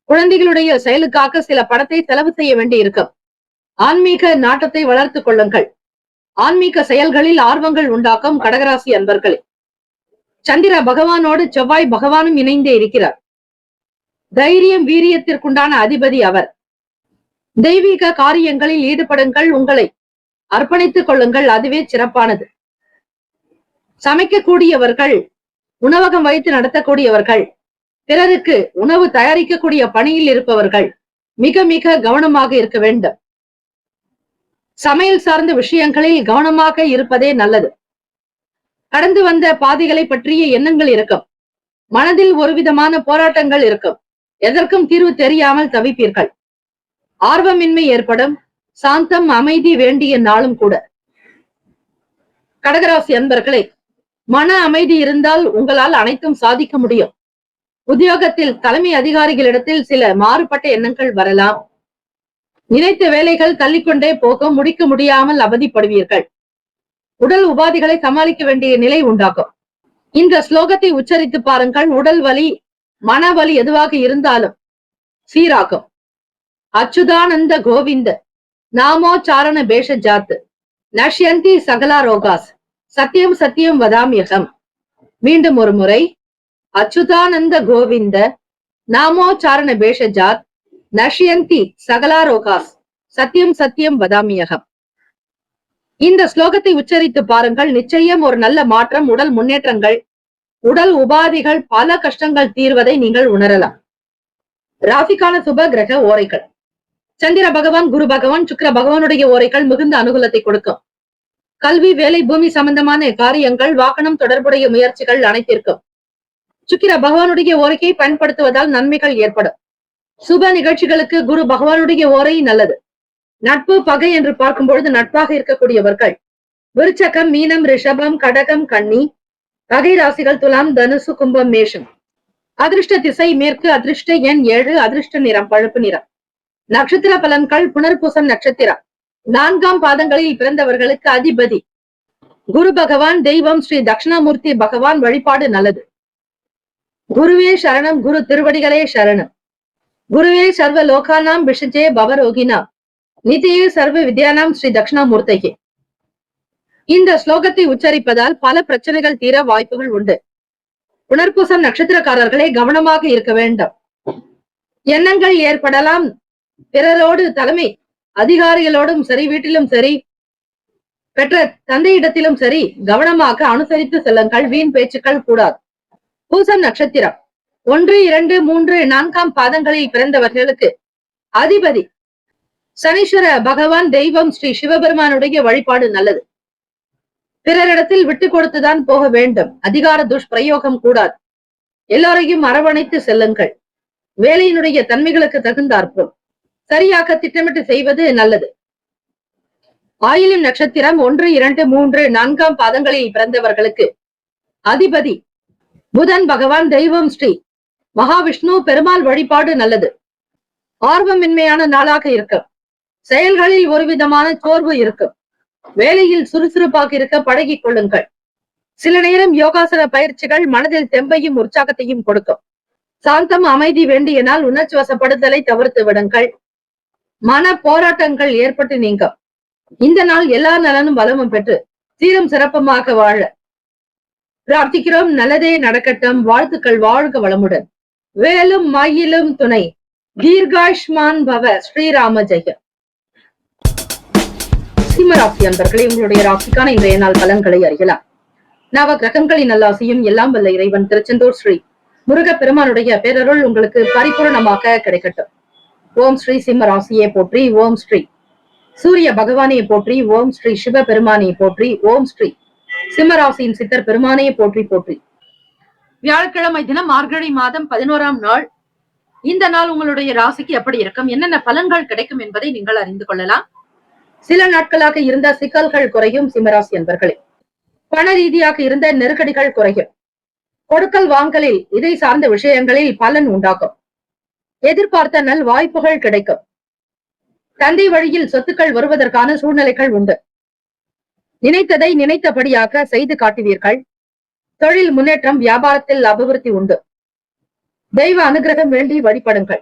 S2: குழந்தைகளுடைய செயலுக்காக சில பணத்தை செலவு செய்ய வேண்டி இருக்கும். ஆன்மீக நாட்டத்தை வளர்த்துக் கொள்ளுங்கள். ஆன்மீக செயல்களில் ஆர்வங்கள் உண்டாக்கும். கடகராசி அன்பர்களே, சந்திர பகவானோடு செவ்வாய் பகவானும் இணைந்தே இருக்கிறார். தைரியம் வீரியத்திற்குண்டான அதிபதி அவர். தெய்வீக காரியங்களில் ஈடுபடுங்கள். உங்களை அர்ப்பணித்துக் கொள்ளுங்கள். அதுவே சிறப்பானது. சமைக்கக்கூடியவர்கள், உணவகம் வைத்து நடத்தக்கூடியவர்கள், பிறருக்கு உணவு தயாரிக்கக்கூடிய பணியில் இருப்பவர்கள் மிக மிக கவனமாக இருக்க வேண்டும். சமையல் சார்ந்த விஷயங்களில் கவனமாக இருப்பதே நல்லது. கடந்து வந்த பாதைகளை பற்றிய எண்ணங்கள் இருக்கும். மனதில் ஒரு விதமான போராட்டங்கள் இருக்கும். எதற்கும் தீர்வு தெரியாமல் தவிப்பீர்கள். ஆர்வமின்மை ஏற்படும். சாந்தம், அமைதி வேண்டிய நாளும் கூட. கடகராசி அன்பர்களே, மன அமைதி இருந்தால் உங்களால் அனைத்தும் சாதிக்க முடியும். உத்தியோகத்தில் தலைமை அதிகாரிகளிடத்தில் சில மாறுபட்ட எண்ணங்கள் வரலாம். நினைத்த வேலைகள் தள்ளிக்கொண்டே போகும். முடிக்க முடியாமல் அவதிப்படுவீர்கள். உடல் உபாதைகளை சமாளிக்க வேண்டிய நிலை உண்டாகும். இந்த ஸ்லோகத்தை உச்சரித்து பாருங்கள். உடல் வலி, மனவலி எதுவாக இருந்தாலும் சீராகும். அச்சுதானந்த கோவிந்த நாமோச்சாரண பேஷஜாத் நஷ்யந்தி சகலா ரோகாஸ் சத்தியம் சத்தியம் வதாமியகம். மீண்டும் ஒரு முறை. அச்சுதானந்த கோவிந்த நாமோச்சாரண பேஷஜாத் நஷ்யந்தி சகலா ரோகாஸ் சத்தியம் சத்தியம் வதாமியகம். இந்த ஸ்லோகத்தை உச்சரித்து பாருங்கள். நிச்சயம் ஒரு நல்ல மாற்றம், உடல் முன்னேற்றங்கள், உடல் உபாதைகள், பல கஷ்டங்கள் தீர்வதை நீங்கள் உணரலாம். ராசிக்கான சுப கிரக ஓரைகள். சந்திர பகவான், குரு பகவான், சுக்கிர பகவானுடைய ஓரைகள் மிகுந்த அனுகூலத்தை கொடுக்கும். கல்வி, வேலை, பூமி சம்பந்தமான காரியங்கள், வாகனம் தொடர்புடைய முயற்சிகள் அனைத்திற்கும் சுக்கிர பகவானுடைய ஓரையை பயன்படுத்துவதால் நன்மைகள் ஏற்படும். சுப நிகழ்ச்சிகளுக்கு குரு பகவானுடைய ஓரை நல்லது. நட்பு, பகை என்று பார்க்கும் பொழுது நட்பாக இருக்கக்கூடியவர்கள் விருச்சகம், மீனம், ரிஷபம், கடகம், கன்னி, வகை ராசிகள் துலாம், தனுசு, கும்பம், மேஷம். அதிர்ஷ்ட திசை மேற்கு, அதிர்ஷ்ட எண் 7, அதிர்ஷ்ட நிறம் பழுப்பு நிறம். நட்சத்திர பலன்கள். புனர்பூசம் நட்சத்திரம் 4ஆம் பாதங்களில் பிறந்தவர்களுக்கு அதிபதி குரு பகவான். தெய்வம் ஸ்ரீ தட்சிணாமூர்த்தி பகவான் வழிபாடு நல்லது. குருவே சரணம், குரு திருவடிகளே சரணம். குருவே சர்வ லோகானாம் விஷஜே பவரோகினா நிதியே சர்வ வித்யானாம் ஸ்ரீ தட்சிணாமூர்த்தியே. இந்த ஸ்லோகத்தை உச்சரிப்பதால் பல பிரச்சனைகள் தீர வாய்ப்புகள் உண்டு. புனர்பூசம் நட்சத்திரக்காரர்களே கவனமாக இருக்க வேண்டும். எண்ணங்கள் ஏற்படலாம். பிறரோடு, தலைமை அதிகாரிகளோடும் சரி, வீட்டிலும் சரி, பெற்ற தந்தையிடத்திலும் சரி கவனமாக அனுசரித்து செல்லுங்கள். வீண் பேச்சுக்கள் கூடாது. பூசம் நட்சத்திரம் 1, 2, 3, 4ஆம் பாதங்களில் பிறந்தவர்களுக்கு அதிபதி சனீஸ்வர பகவான். தெய்வம் ஸ்ரீ சிவபெருமானுடைய வழிபாடு நல்லது. பிறரிடத்தில் விட்டு கொடுத்துதான் போக வேண்டும். அதிகார துஷ்பிரயோகம் கூடாது. எல்லோரையும் அரவணைத்து செல்லுங்கள். வேலையினுடைய தன்மைகளுக்கு தகுந்தாற்போல் சரியாக திட்டமிட்டு செய்வது நல்லது. ஆயில்யம் நட்சத்திரம் 1, 2, 3, 4ஆம் பாதங்களில் பிறந்தவர்களுக்கு அதிபதி புதன் பகவான். தெய்வம் ஸ்ரீ மகாவிஷ்ணு. பெருமாள் வழிபாடு நல்லது. ஆர்வமின்மையான நாளாக இருக்கும். செயல்களில் ஒரு விதமான சோர்வு இருக்கும். வேலையில் சுறுசுறுப்பாக இருக்க பழகிக் கொள்ளுங்கள். சில நேரம் யோகாசன பயிற்சிகள் மனதில் தெம்பையும் உற்சாகத்தையும் கொடுக்கும். சாந்தம், அமைதி வேண்டிய நாள். உணர்ச்சி வசப்படுதலை தவிர்த்து விடுங்கள். மன போராட்டங்கள் ஏற்பட்டு நீங்கும். இந்த நாள் எல்லா நலனும் வளமும் பெற்று சீரும் சிறப்புமாக வாழ பிரார்த்திக்கிறோம். நல்லதே நடக்கட்டும். வாழ்த்துக்கள். வாழ்க வளமுடன். வேலும் மயிலும் துணை. தீர்காயுஷ்மான் பவ. ஸ்ரீராம ஜெயம். சிம்மராசி அன்பர்களே, உங்களுடைய ராசிக்கான இன்றைய நாள் பலன்களை அறியலாம். நவ கிரகங்களின் நல்லாசியும் எல்லாம் வல்ல இறைவன் திருச்செந்தூர் ஸ்ரீ முருக பெருமானுடைய பேரருள் உங்களுக்கு பரிபூர்ணமாக கிடைக்கட்டும். ஓம் ஸ்ரீ சிம்ம ராசியை போற்றி. ஓம் ஸ்ரீ சூரிய பகவானை போற்றி. ஓம் ஸ்ரீ சிவ பெருமானை போற்றி. ஓம் ஸ்ரீ சிம்மராசியின் சித்தர் பெருமானையை போற்றி போற்றி. வியாழக்கிழமை தினம் மார்கழி மாதம் 11ஆம் நாள். இந்த நாள் உங்களுடைய ராசிக்கு எப்படி இருக்கும், என்னென்ன பலன்கள் கிடைக்கும் என்பதை நீங்கள் அறிந்து கொள்ளலாம். சில நாட்களாக இருந்த சிக்கல்கள் குறையும். சிம்மராசி என்பர்களே, பண ரீதியாக இருந்த நெருக்கடிகள் குறையும். கொடுக்கல் வாங்கலில், இதை சார்ந்த விஷயங்களில் பலன் உண்டாகும். எதிர்பார்த்த நல் வாய்ப்புகள் கிடைக்கும். தந்தை வழியில் சொத்துக்கள் வருவதற்கான சூழ்நிலைகள் உண்டு. நினைத்ததை நினைத்தபடியாக செய்து காட்டுவீர்கள். தொழில் முன்னேற்றம், வியாபாரத்தில் அபிவிருத்தி உண்டு. தெய்வ அனுகிரகம் வேண்டி வழிபடுங்கள்.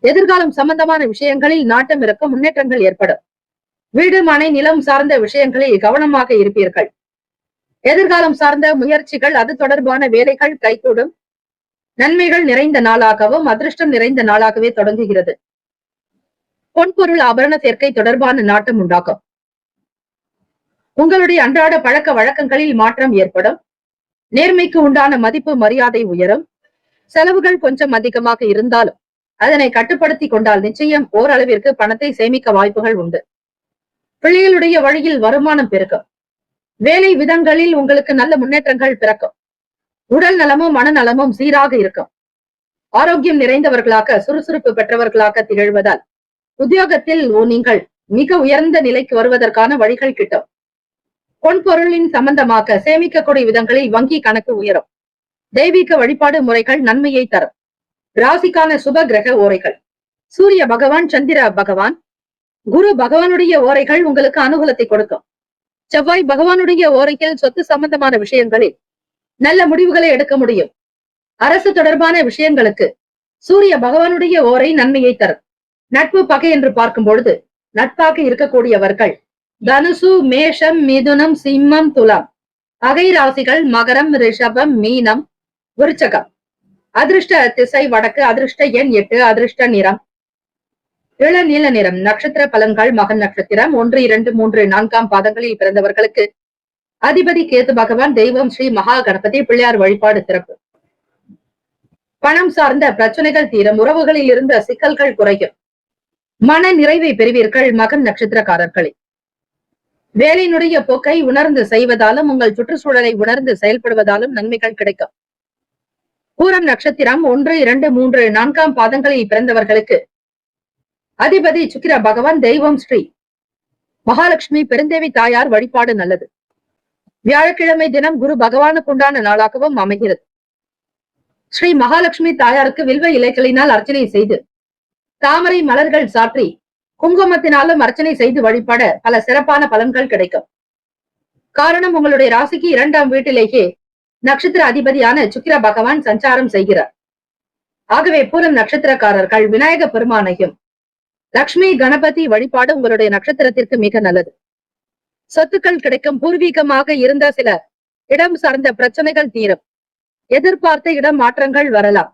S2: எதிர்காலம் சம்பந்தமான விஷயங்களில் நாட்டம் இருக்கும். முன்னேற்றங்கள் ஏற்படும். வீடு, மனை, நிலம் சார்ந்த விஷயங்களில் கவனமாக இருப்பீர்கள். எதிர்காலம் சார்ந்த முயற்சிகள், அது தொடர்பான வேலைகள் கைகூடும். நன்மைகள் நிறைந்த நாளாகவும் அதிர்ஷ்டம் நிறைந்த நாளாகவே தொடங்குகிறது. பொன்பொருள் ஆபரண சேர்க்கை தொடர்பான நாட்டம் உண்டாகும். உங்களுடைய அன்றாட பழக்க வழக்கங்களில் மாற்றம் ஏற்படும். நேர்மைக்கு உண்டான மதிப்பு மரியாதை உயரும். செலவுகள் கொஞ்சம் அதிகமாக இருந்தாலும் அதனை கட்டுப்படுத்தி கொண்டால் நிச்சயம் ஓரளவிற்கு பணத்தை சேமிக்க வாய்ப்புகள் உண்டு. பிள்ளைகளுடைய வழியில் வருமானம் பெருக்கும். வேலை விதங்களில் உங்களுக்கு நல்ல முன்னேற்றங்கள் பிறக்கும். உடல் நலமும் மனநலமும் சீராக இருக்கும். ஆரோக்கியம் நிறைந்தவர்களாக, சுறுசுறுப்பு பெற்றவர்களாக திகழ்வதால் உத்தியோகத்தில் நீங்கள் மிக உயர்ந்த நிலைக்கு வருவதற்கான வழிகள் கிட்டும். பொன்பொருளின் சம்பந்தமாக சேமிக்கக்கூடிய விதங்களில் வங்கி கணக்கு உயரும். தெய்வீக வழிபாடு முறைகள் நன்மையை தரும். ராசிக்கான சுப கிரக ஓரைகள். சூரிய பகவான், சந்திர பகவான், குரு பகவானுடைய ஓரைகள் உங்களுக்கு அனுகூலத்தை கொடுக்கும். செவ்வாய் பகவானுடைய ஓரைகள் சொத்து சம்பந்தமான விஷயங்களில் நல்ல முடிவுகளை எடுக்க முடியும். அரசு தொடர்பான விஷயங்களுக்கு சூரிய பகவானுடைய ஓரை நன்மையை தரும். நட்பு பகை என்று பார்க்கும் பொழுது நட்பாக இருக்கக்கூடியவர்கள் தனுசு, மேஷம், மிதுனம், சிம்மம், துலாம். பகை ராசிகள் மகரம், ரிஷபம், மீனம், விருச்சகம். அதிர்ஷ்ட திசை வடக்கு. அதிர்ஷ்ட எண் 8. அதிர்ஷ்ட நிறம் இளநீல நிறம். நட்சத்திர பலன்கள். மகன் நட்சத்திரம் 1, 2, 3, 4ஆம் பாதங்களில் பிறந்தவர்களுக்கு அதிபதி கேது பகவான். தெய்வம் ஸ்ரீ மகா கணபதி. பிள்ளையார் வழிபாடு சிறப்பு. பணம் சார்ந்த பிரச்சனைகள் தீரும். உறவுகளில் இருந்த சிக்கல்கள் குறையும். மன நிறைவை பெறுவீர்கள். மகன் நட்சத்திரக்காரர்களே, வேலையினுடைய போக்கை உணர்ந்து செய்வதாலும் உங்கள் சுற்றுச்சூழலை உணர்ந்து செயல்படுவதாலும் நன்மைகள் கிடைக்கும். பூரம் நட்சத்திரம் 1, 2, 3, 4ஆம் பாதங்களில் பிறந்தவர்களுக்கு அதிபதி சுக்கிர பகவான். தெய்வம் ஸ்ரீ மகாலட்சுமி பெருந்தேவி தாயார் வழிபாடு நல்லது. வியாழக்கிழமை தினம் குரு பகவானுக்கு உண்டான நாளாகவும் அமைகிறது. ஸ்ரீ மகாலட்சுமி தாயாருக்கு வில்வ இலைகளினால் அர்ச்சனை செய்து தாமரை மலர்கள் சாற்றி குங்குமத்தினாலும் அர்ச்சனை செய்து வழிபட பல சிறப்பான பலன்கள் கிடைக்கும். காரணம், உங்களுடைய ராசிக்கு 2ஆம் வீட்டிலேயே நட்சத்திர அதிபதியான சுக்கிர பகவான் சஞ்சாரம் செய்கிறார். ஆகவே பூரம் நட்சத்திரக்காரர்கள் விநாயக பெருமானையும் லட்சுமி கணபதி வழிபாடு உங்களுடைய நட்சத்திரத்திற்கு மிக நல்லது. சொத்துக்கள் கிடைக்கும். பூர்வீகமாக இருந்த சில இடம் சார்ந்த பிரச்சனைகள் தீரும். எதிர்பார்த்த இடம் மாற்றங்கள் வரலாம்.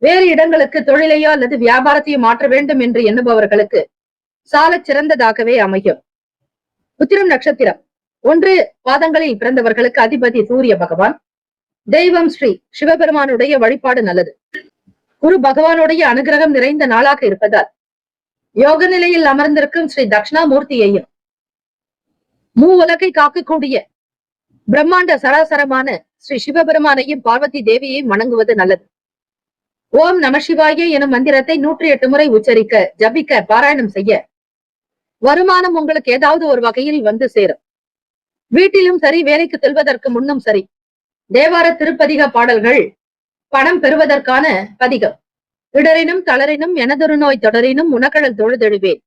S2: வேறு இடங்களுக்கு தொழிலையோ அல்லது வியாபாரத்தையோ மாற்ற வேண்டும் என்று எண்ணுபவர்களுக்கு சால சிறந்ததாகவே அமையும். உத்திரம் நட்சத்திரம் 1 பாதங்களில் பிறந்தவர்களுக்கு அதிபதி சூரிய பகவான். தெய்வம் ஸ்ரீ சிவபெருமானுடைய வழிபாடு நல்லது. குரு பகவானுடைய அனுகிரகம் நிறைந்த நாளாக இருப்பதால் யோக நிலையில் அமர்ந்திருக்கும் ஸ்ரீ தட்சிணாமூர்த்தியையும் உலகை காக்கக்கூடிய பிரம்மாண்ட சராசரமான ஸ்ரீ சிவபெருமானையும் பார்வதி தேவியையும் வணங்குவது நல்லது. ஓம் நம சிவாய எனும் மந்திரத்தை 108 முறை உச்சரிக்க, ஜபிக்க, பாராயணம் செய்ய வருமானம் உங்களுக்கு ஏதாவது ஒரு வகையில் வந்து சேரும். வீட்டிலும் சரி, வேலைக்கு செல்வதற்கு முன்னும் சரி, தேவார திருப்பதிக பாடல்கள் பணம் பெறுவதற்கான பதிகம். இடரினும் தளரினும் எனதொரு நோய் தொடரினும் உனக்கடல் தொழுதெழுவேன்,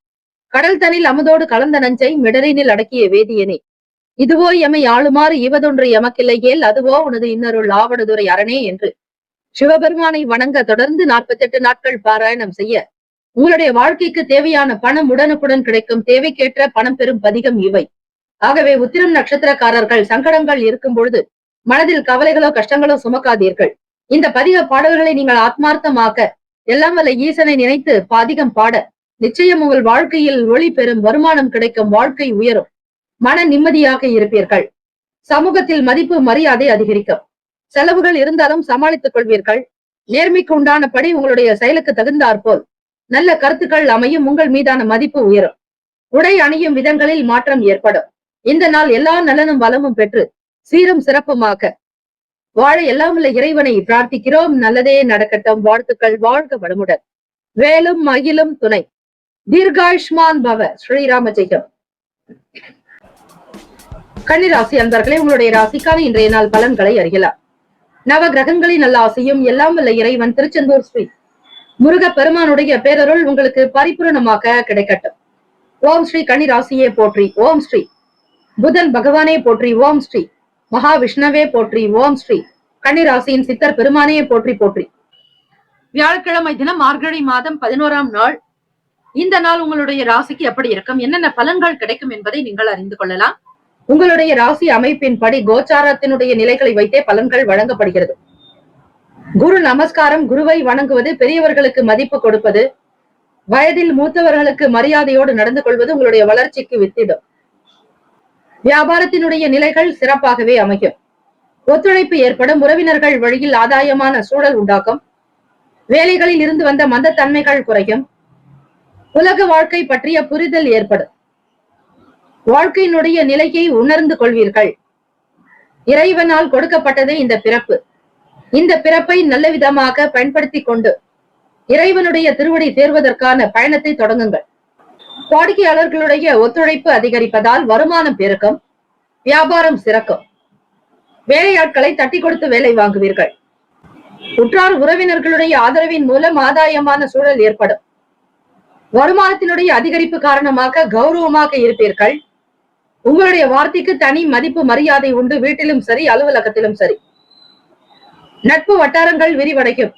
S2: கடல் தனில் அமுதோடு கலந்த நஞ்சை மிடரினில் அடக்கிய வேதியனே, இதுவோ எமை ஆளுமாறு இவதொன்று எமக்கில்லையேல் அதுவோ உனது இன்னொருள் ஆவடுதுறை அரணே என்று சிவபெருமானை வணங்க தொடர்ந்து 48 நாட்கள் பாராயணம் செய்ய உங்களுடைய வாழ்க்கைக்கு தேவையான பணம் உடனுக்குடன் கிடைக்கும். தேவைக்கேற்ற பணம் பெறும் பதிகம் இவை. ஆகவே உத்திரம் நட்சத்திரக்காரர்கள் சங்கடங்கள் இருக்கும் பொழுது மனதில் கவலைகளோ கஷ்டங்களோ சுமக்காதீர்கள். இந்த பதிக பாடல்களை நீங்கள் ஆத்மார்த்தமாக்க, எல்லாம் வல்ல ஈசனை நினைத்து பதிகம் பாட நிச்சயம் உங்கள் வாழ்க்கையில் ஒளி பெறும், வருமானம் கிடைக்கும், வாழ்க்கை உயரும், மன நிம்மதியாக இருப்பீர்கள். சமூகத்தில் மதிப்பு மரியாதை அதிகரிக்கும். செலவுகள் இருந்தாலும் சமாளித்துக் கொள்வீர்கள். நேர்மைக்கு உண்டானபடி உங்களுடைய செயலுக்கு தகுந்தாற்போல் நல்ல கருத்துக்கள் அமையும். உங்கள் மீதான மதிப்பு உயரும். உடை அணியும் விதங்களில் மாற்றம் ஏற்படும். இந்த நாள் எல்லா நலனும் வளமும் பெற்று சீரும் சிறப்புமாக வாழ எல்லாம் உள்ள இறைவனை பிரார்த்திக்கிறோம். நல்லதே நடக்கட்டும். வாழ்த்துக்கள். வாழ்க வளமுடன். வேலும் மகிழும் துணை. தீர்காயுஷ்மான் பவ. ஸ்ரீராம ஜெயம். கன்னிராசி அன்பர்களே, உங்களுடைய ராசிக்கான இன்றைய நாள் பலன்களை அறியலாம். நவ கிரகங்களின் நல்ல ஆசையும் எல்லாம் வல்ல இறைவன் திருச்செந்தூர் ஸ்ரீ முருக பெருமானுடைய பேரருள் உங்களுக்கு பரிபூரணமாக கிடைக்கட்டும். ஓம் ஸ்ரீ கன்னிராசியே போற்றி. ஓம் ஸ்ரீ புதன் பகவானே போற்றி. ஓம் ஸ்ரீ மகாவிஷ்ணவே போற்றி. ஓம் ஸ்ரீ கன்னிராசியின் சித்தர் பெருமானே போற்றி போற்றி. வியாழக்கிழமை தினம் மார்கழி மாதம் 11ஆம் நாள். இந்த நாள் உங்களுடைய ராசிக்கு எப்படி இருக்கும், என்னென்ன பலன்கள் கிடைக்கும் என்பதை நீங்கள் அறிந்து கொள்ளலாம். உங்களுடைய ராசி அமைப்பின் படி கோச்சாரத்தினுடைய நிலைகளை வைத்தே பலன்கள் வழங்கப்படுகிறது. குரு நமஸ்காரம். குருவை வணங்குவது, பெரியவர்களுக்கு மதிப்பு கொடுப்பது, வயதில் மூத்தவர்களுக்கு மரியாதையோடு நடந்து கொள்வது உங்களுடைய வளர்ச்சிக்கு வித்திடும். வியாபாரத்தினுடைய நிலைகள் சிறப்பாகவே அமையும். ஒத்துழைப்பு ஏற்படும். உறவினர்கள் வழியில் ஆதாயமான சூழல் உண்டாகும். வேலைகளில் இருந்து வந்த மந்தத்தன்மைகள் குறையும். உலக வாழ்க்கை பற்றிய புரிதல் ஏற்படும். வாழ்க்கையினுடைய நிலையை உணர்ந்து கொள்வீர்கள். இறைவனால் கொடுக்கப்பட்டது இந்த பிறப்பு. இந்த பிறப்பை நல்ல விதமாக பயன்படுத்தி கொண்டு இறைவனுடைய திருவடி சேர்வதற்கான பயணத்தை தொடங்குங்கள். வாடிக்கையாளர்களுடைய ஒத்துழைப்பு அதிகரிப்பதால் வருமானம் பெருக்கும். வியாபாரம் சிறக்கும். வேலையாட்களை தட்டி கொடுத்து வேலை வாங்குவீர்கள். உற்றார் உறவினர்களுடைய ஆதரவின் மூலம் ஆதாயமான சூழல் ஏற்படும். வருமானத்தினுடைய அதிகரிப்பு காரணமாக கௌரவமாக இருப்பீர்கள். உங்களுடைய வார்த்தைக்கு தனி மதிப்பு மரியாதை உண்டு. வீட்டிலும் சரி, அலுவலகத்திலும் சரி. நட்பு வட்டாரங்கள் விரிவடையும்.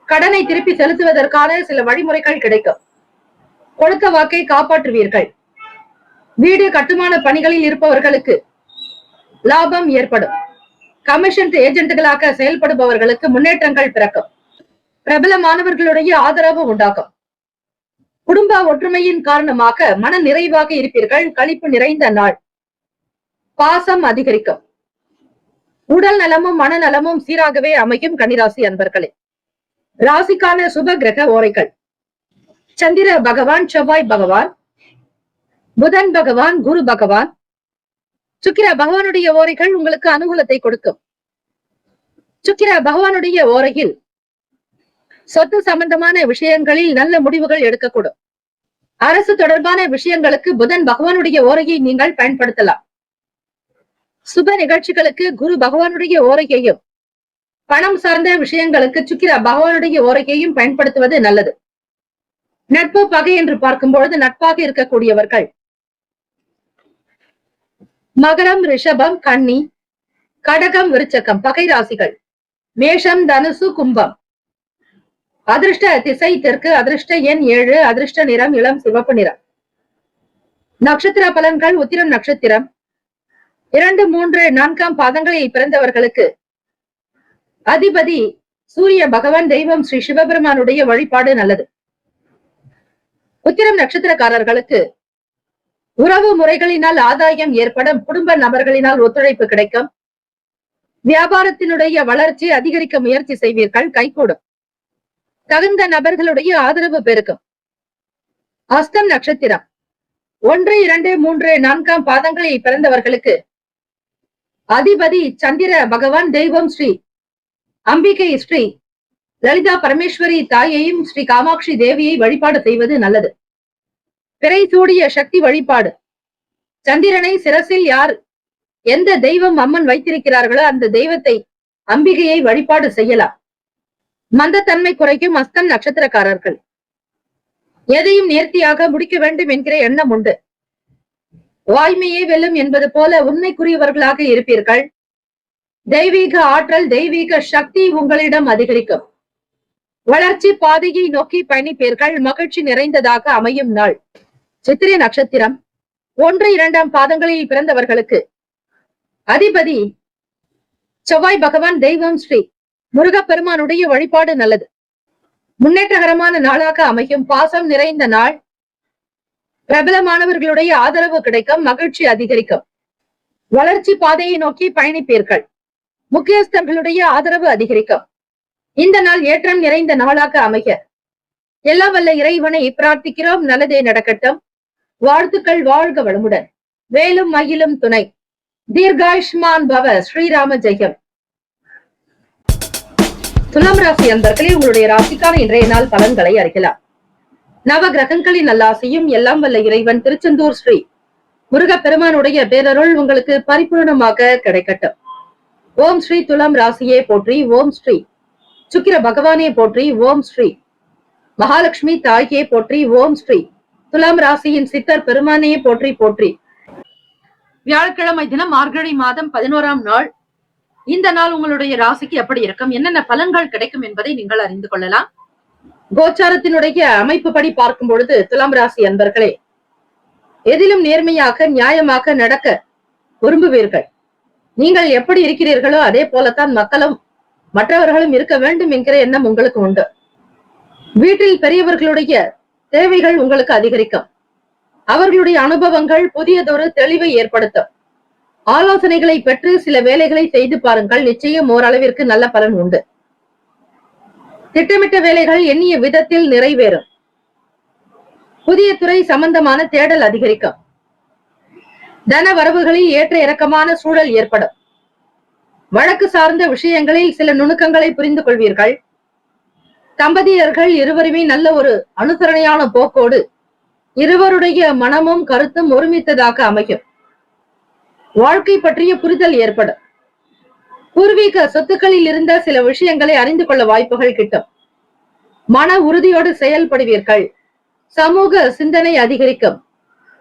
S2: கடனை திருப்பி செலுத்துவதற்கான சில வழிமுறைகள் கிடைக்கும். கொடுத்த வாக்கை காப்பாற்றுவீர்கள். வீடு கட்டுமான பணிகளில் இருப்பவர்களுக்கு லாபம் ஏற்படும். கமிஷன் ஏஜென்ட்களாக செயல்படுபவர்களுக்கு முன்னேற்றங்கள் பிறக்கும். பிரபலமானவர்களுடைய ஆதரவு உண்டாகும். குடும்ப ஒற்றுமையின் காரணமாக மன நிறைவாக இருப்பீர்கள். களிப்பு நிறைந்த நாள். பாசம் அதிகரிக்கும். உடல் நலமும் மனநலமும் சீராகவே அமையும். கன்னிராசி அன்பர்களே, ராசிக்கான சுப கிரக ஓரைகள். சந்திர பகவான், செவ்வாய் பகவான், புதன் பகவான், குரு பகவான், சுக்கிர பகவானுடைய ஓரைகள் உங்களுக்கு அனுகூலத்தை கொடுக்கும். சுக்கிர பகவானுடைய ஓரையில் சொத்து சம்பந்தமான விஷயங்களில் நல்ல முடிவுகள் எடுக்கக்கூடும். அரசு தொடர்பான விஷயங்களுக்கு புதன் பகவானுடைய ஓரையை நீங்கள் பயன்படுத்தலாம். சுப நிகழ்ச்சிகளுக்கு குரு பகவானுடைய ஓரையையும், பணம் சார்ந்த விஷயங்களுக்கு சுக்கிர பகவானுடைய ஓரையையும் பயன்படுத்துவது நல்லது. நட்பு பகை என்று பார்க்கும்பொழுது நட்பாக இருக்கக்கூடியவர்கள் மகரம், ரிஷபம், கன்னி, கடகம், விருச்சகம் பகை ராசிகள். மேஷம், தனுசு, கும்பம். அதிர்ஷ்ட திசை தெற்கு, அதிர்ஷ்ட எண் 7, அதிர்ஷ்ட நிறம் இளம் சிவப்பு நிறம். நட்சத்திர பலன்கள். உத்திரம் நட்சத்திரம் 2, 3, 4 பாதங்களில் பிறந்தவர்களுக்கு அதிபதி சூரிய பகவான், தெய்வம் ஸ்ரீ சிவபெருமானுடைய வழிபாடு நல்லது. உத்திரம் நட்சத்திரக்காரர்களுக்கு உறவு முறைகளினால் ஆதாயம் ஏற்படும், குடும்ப நபர்களினால் ஒத்துழைப்பு கிடைக்கும், வியாபாரத்தினுடைய வளர்ச்சி அதிகரிக்க முயற்சி செய்வீர்கள், கைகூடும், தகுந்த நபர்களுடைய ஆதரவு பெருக்கும். அஸ்தம் நட்சத்திரம் 1, 2, 3, 4 பாதங்களில் பிறந்தவர்களுக்கு அதிபதி சந்திர பகவான், தெய்வம் ஸ்ரீ அம்பிகை ஸ்ரீ லலிதா பரமேஸ்வரி தாயையும் ஸ்ரீ காமாட்சி தேவியை வழிபாடு செய்வது நல்லது. பிறை சூடிய சக்தி வழிபாடு. சந்திரனை சிரசில் யார் எந்த தெய்வம் அம்மன் வைத்திருக்கிறார்களோ அந்த தெய்வத்தை அம்பிகையை வழிபாடு செய்யலாம். மந்தத்தன்மை குறைக்கும் அஸ்தம் நட்சத்திரக்காரர்கள் எதையும் நேர்த்தியாக முடிக்க வேண்டும் என்கிற எண்ணம் உண்டு. வாய்மையே வெல்லும் என்பது போல உண்மைக்குரியவர்களாக இருப்பீர்கள். தெய்வீக ஆற்றல், தெய்வீக சக்தி உங்களிடம் அதிகரிக்கும். வளர்ச்சி பாதையை நோக்கி பயணிப்பீர்கள். மகிழ்ச்சி நிறைந்ததாக அமையும் நாள். சித்திரை நட்சத்திரம் 1, 2 பாதங்களில் பிறந்தவர்களுக்கு அதிபதி செவ்வாய் பகவான், தெய்வம் ஸ்ரீ முருகப்பெருமானுடைய வழிபாடு நல்லது. முன்னேற்றகரமான நாளாக அமையும். பாசம் நிறைந்த நாள். பிரபலமானவர்களுடைய ஆதரவு கிடைக்கும், மகிழ்ச்சி அதிகரிக்கும். வளர்ச்சி பாதையை நோக்கி பயணிப்பீர்கள். முக்கியஸ்தர்களுடைய ஆதரவு அதிகரிக்கும். இந்த நாள் ஏற்றம் நிறைந்த நாளாக அமைய எல்லாம் வல்ல இறைவனை பிரார்த்திக்கிறோம். நல்லதே நடக்கட்டும். வாழ்த்துக்கள். வாழ்க வளமுடன். வேலும் மயிலும் துணை. தீர்காயுஷ்மான் பவ. ஸ்ரீராம ஜெயம். துலாம் ராசி அன்பர்களே, உங்களுடைய ராசிக்கான இன்றைய நாள் பலன்களை அறியலாம். நவ கிரகங்களின் நல்லாசையும் எல்லாம் வல்ல இறைவன் திருச்செந்தூர் ஸ்ரீ முருகப்பெருமானுடைய பேரருள் உங்களுக்கு பரிபூர்ணமாக கிடைக்கட்டும். ஓம் ஸ்ரீ துலாம் ராசியே போற்றி. ஓம் ஸ்ரீ சுக்கிர பகவானே போற்றி. ஓம் ஸ்ரீ மகாலட்சுமி தாயே போற்றி. ஓம் ஸ்ரீ துலாம் ராசியின் சித்தர் பெருமானே போற்றி போற்றி. வியாழக்கிழமை தினம் மார்கழி மாதம் 11ஆம் நாள். இந்த நாள் உங்களுடைய ராசிக்கு எப்படி இருக்கும், என்னென்ன பலன்கள் கிடைக்கும் என்பதை நீங்கள் அறிந்து கொள்ளலாம். கோச்சாரத்தினுடைய அமைப்பு படி பார்க்கும் பொழுது துலாம் ராசி அன்பர்களே, எதிலும் நேர்மையாக நியாயமாக நடக்க விரும்புவீர்கள். நீங்கள் எப்படி இருக்கிறீர்களோ அதே போலத்தான் மக்களும் மற்றவர்களும் இருக்க வேண்டும் என்கிற எண்ணம் உங்களுக்கு உண்டு. வீட்டில் பெரியவர்களுடைய தேவைகள் உங்களுக்கு அதிகரிக்கும். அவர்களுடைய அனுபவங்கள் புதியதொரு தெளிவை ஏற்படுத்தும். ஆலோசனைகளை பெற்று சில வேலைகளை செய்து பாருங்கள். நிச்சயம் ஓரளவிற்கு நல்ல பலன் உண்டு. திட்டமிட்ட வேலைகள் எண்ணிய விதத்தில் நிறைவேறும். புதிய துறை சம்பந்தமான தேடல் அதிகரிக்கும். தன வரவுகளில் ஏற்ற இறக்கமான சூழல் ஏற்படும். வழக்கு சார்ந்த விஷயங்களில் சில நுணுக்கங்களை புரிந்து கொள்வீர்கள். தம்பதியர்கள் இருவருமே நல்ல ஒரு அனுசரணையான போக்கோடு இருவருடைய மனமும் கருத்தும் ஒருமித்ததாக அமையும். வாழ்க்கை பற்றிய புரிதல் ஏற்படும். பூர்வீக சொத்துக்களில் இருந்த சில விஷயங்களை அறிந்து கொள்ள வாய்ப்புகள் கிட்டும். மன உறுதியோடு செயல்படுவீர்கள். சமூக சிந்தனை அதிகரிக்கும்.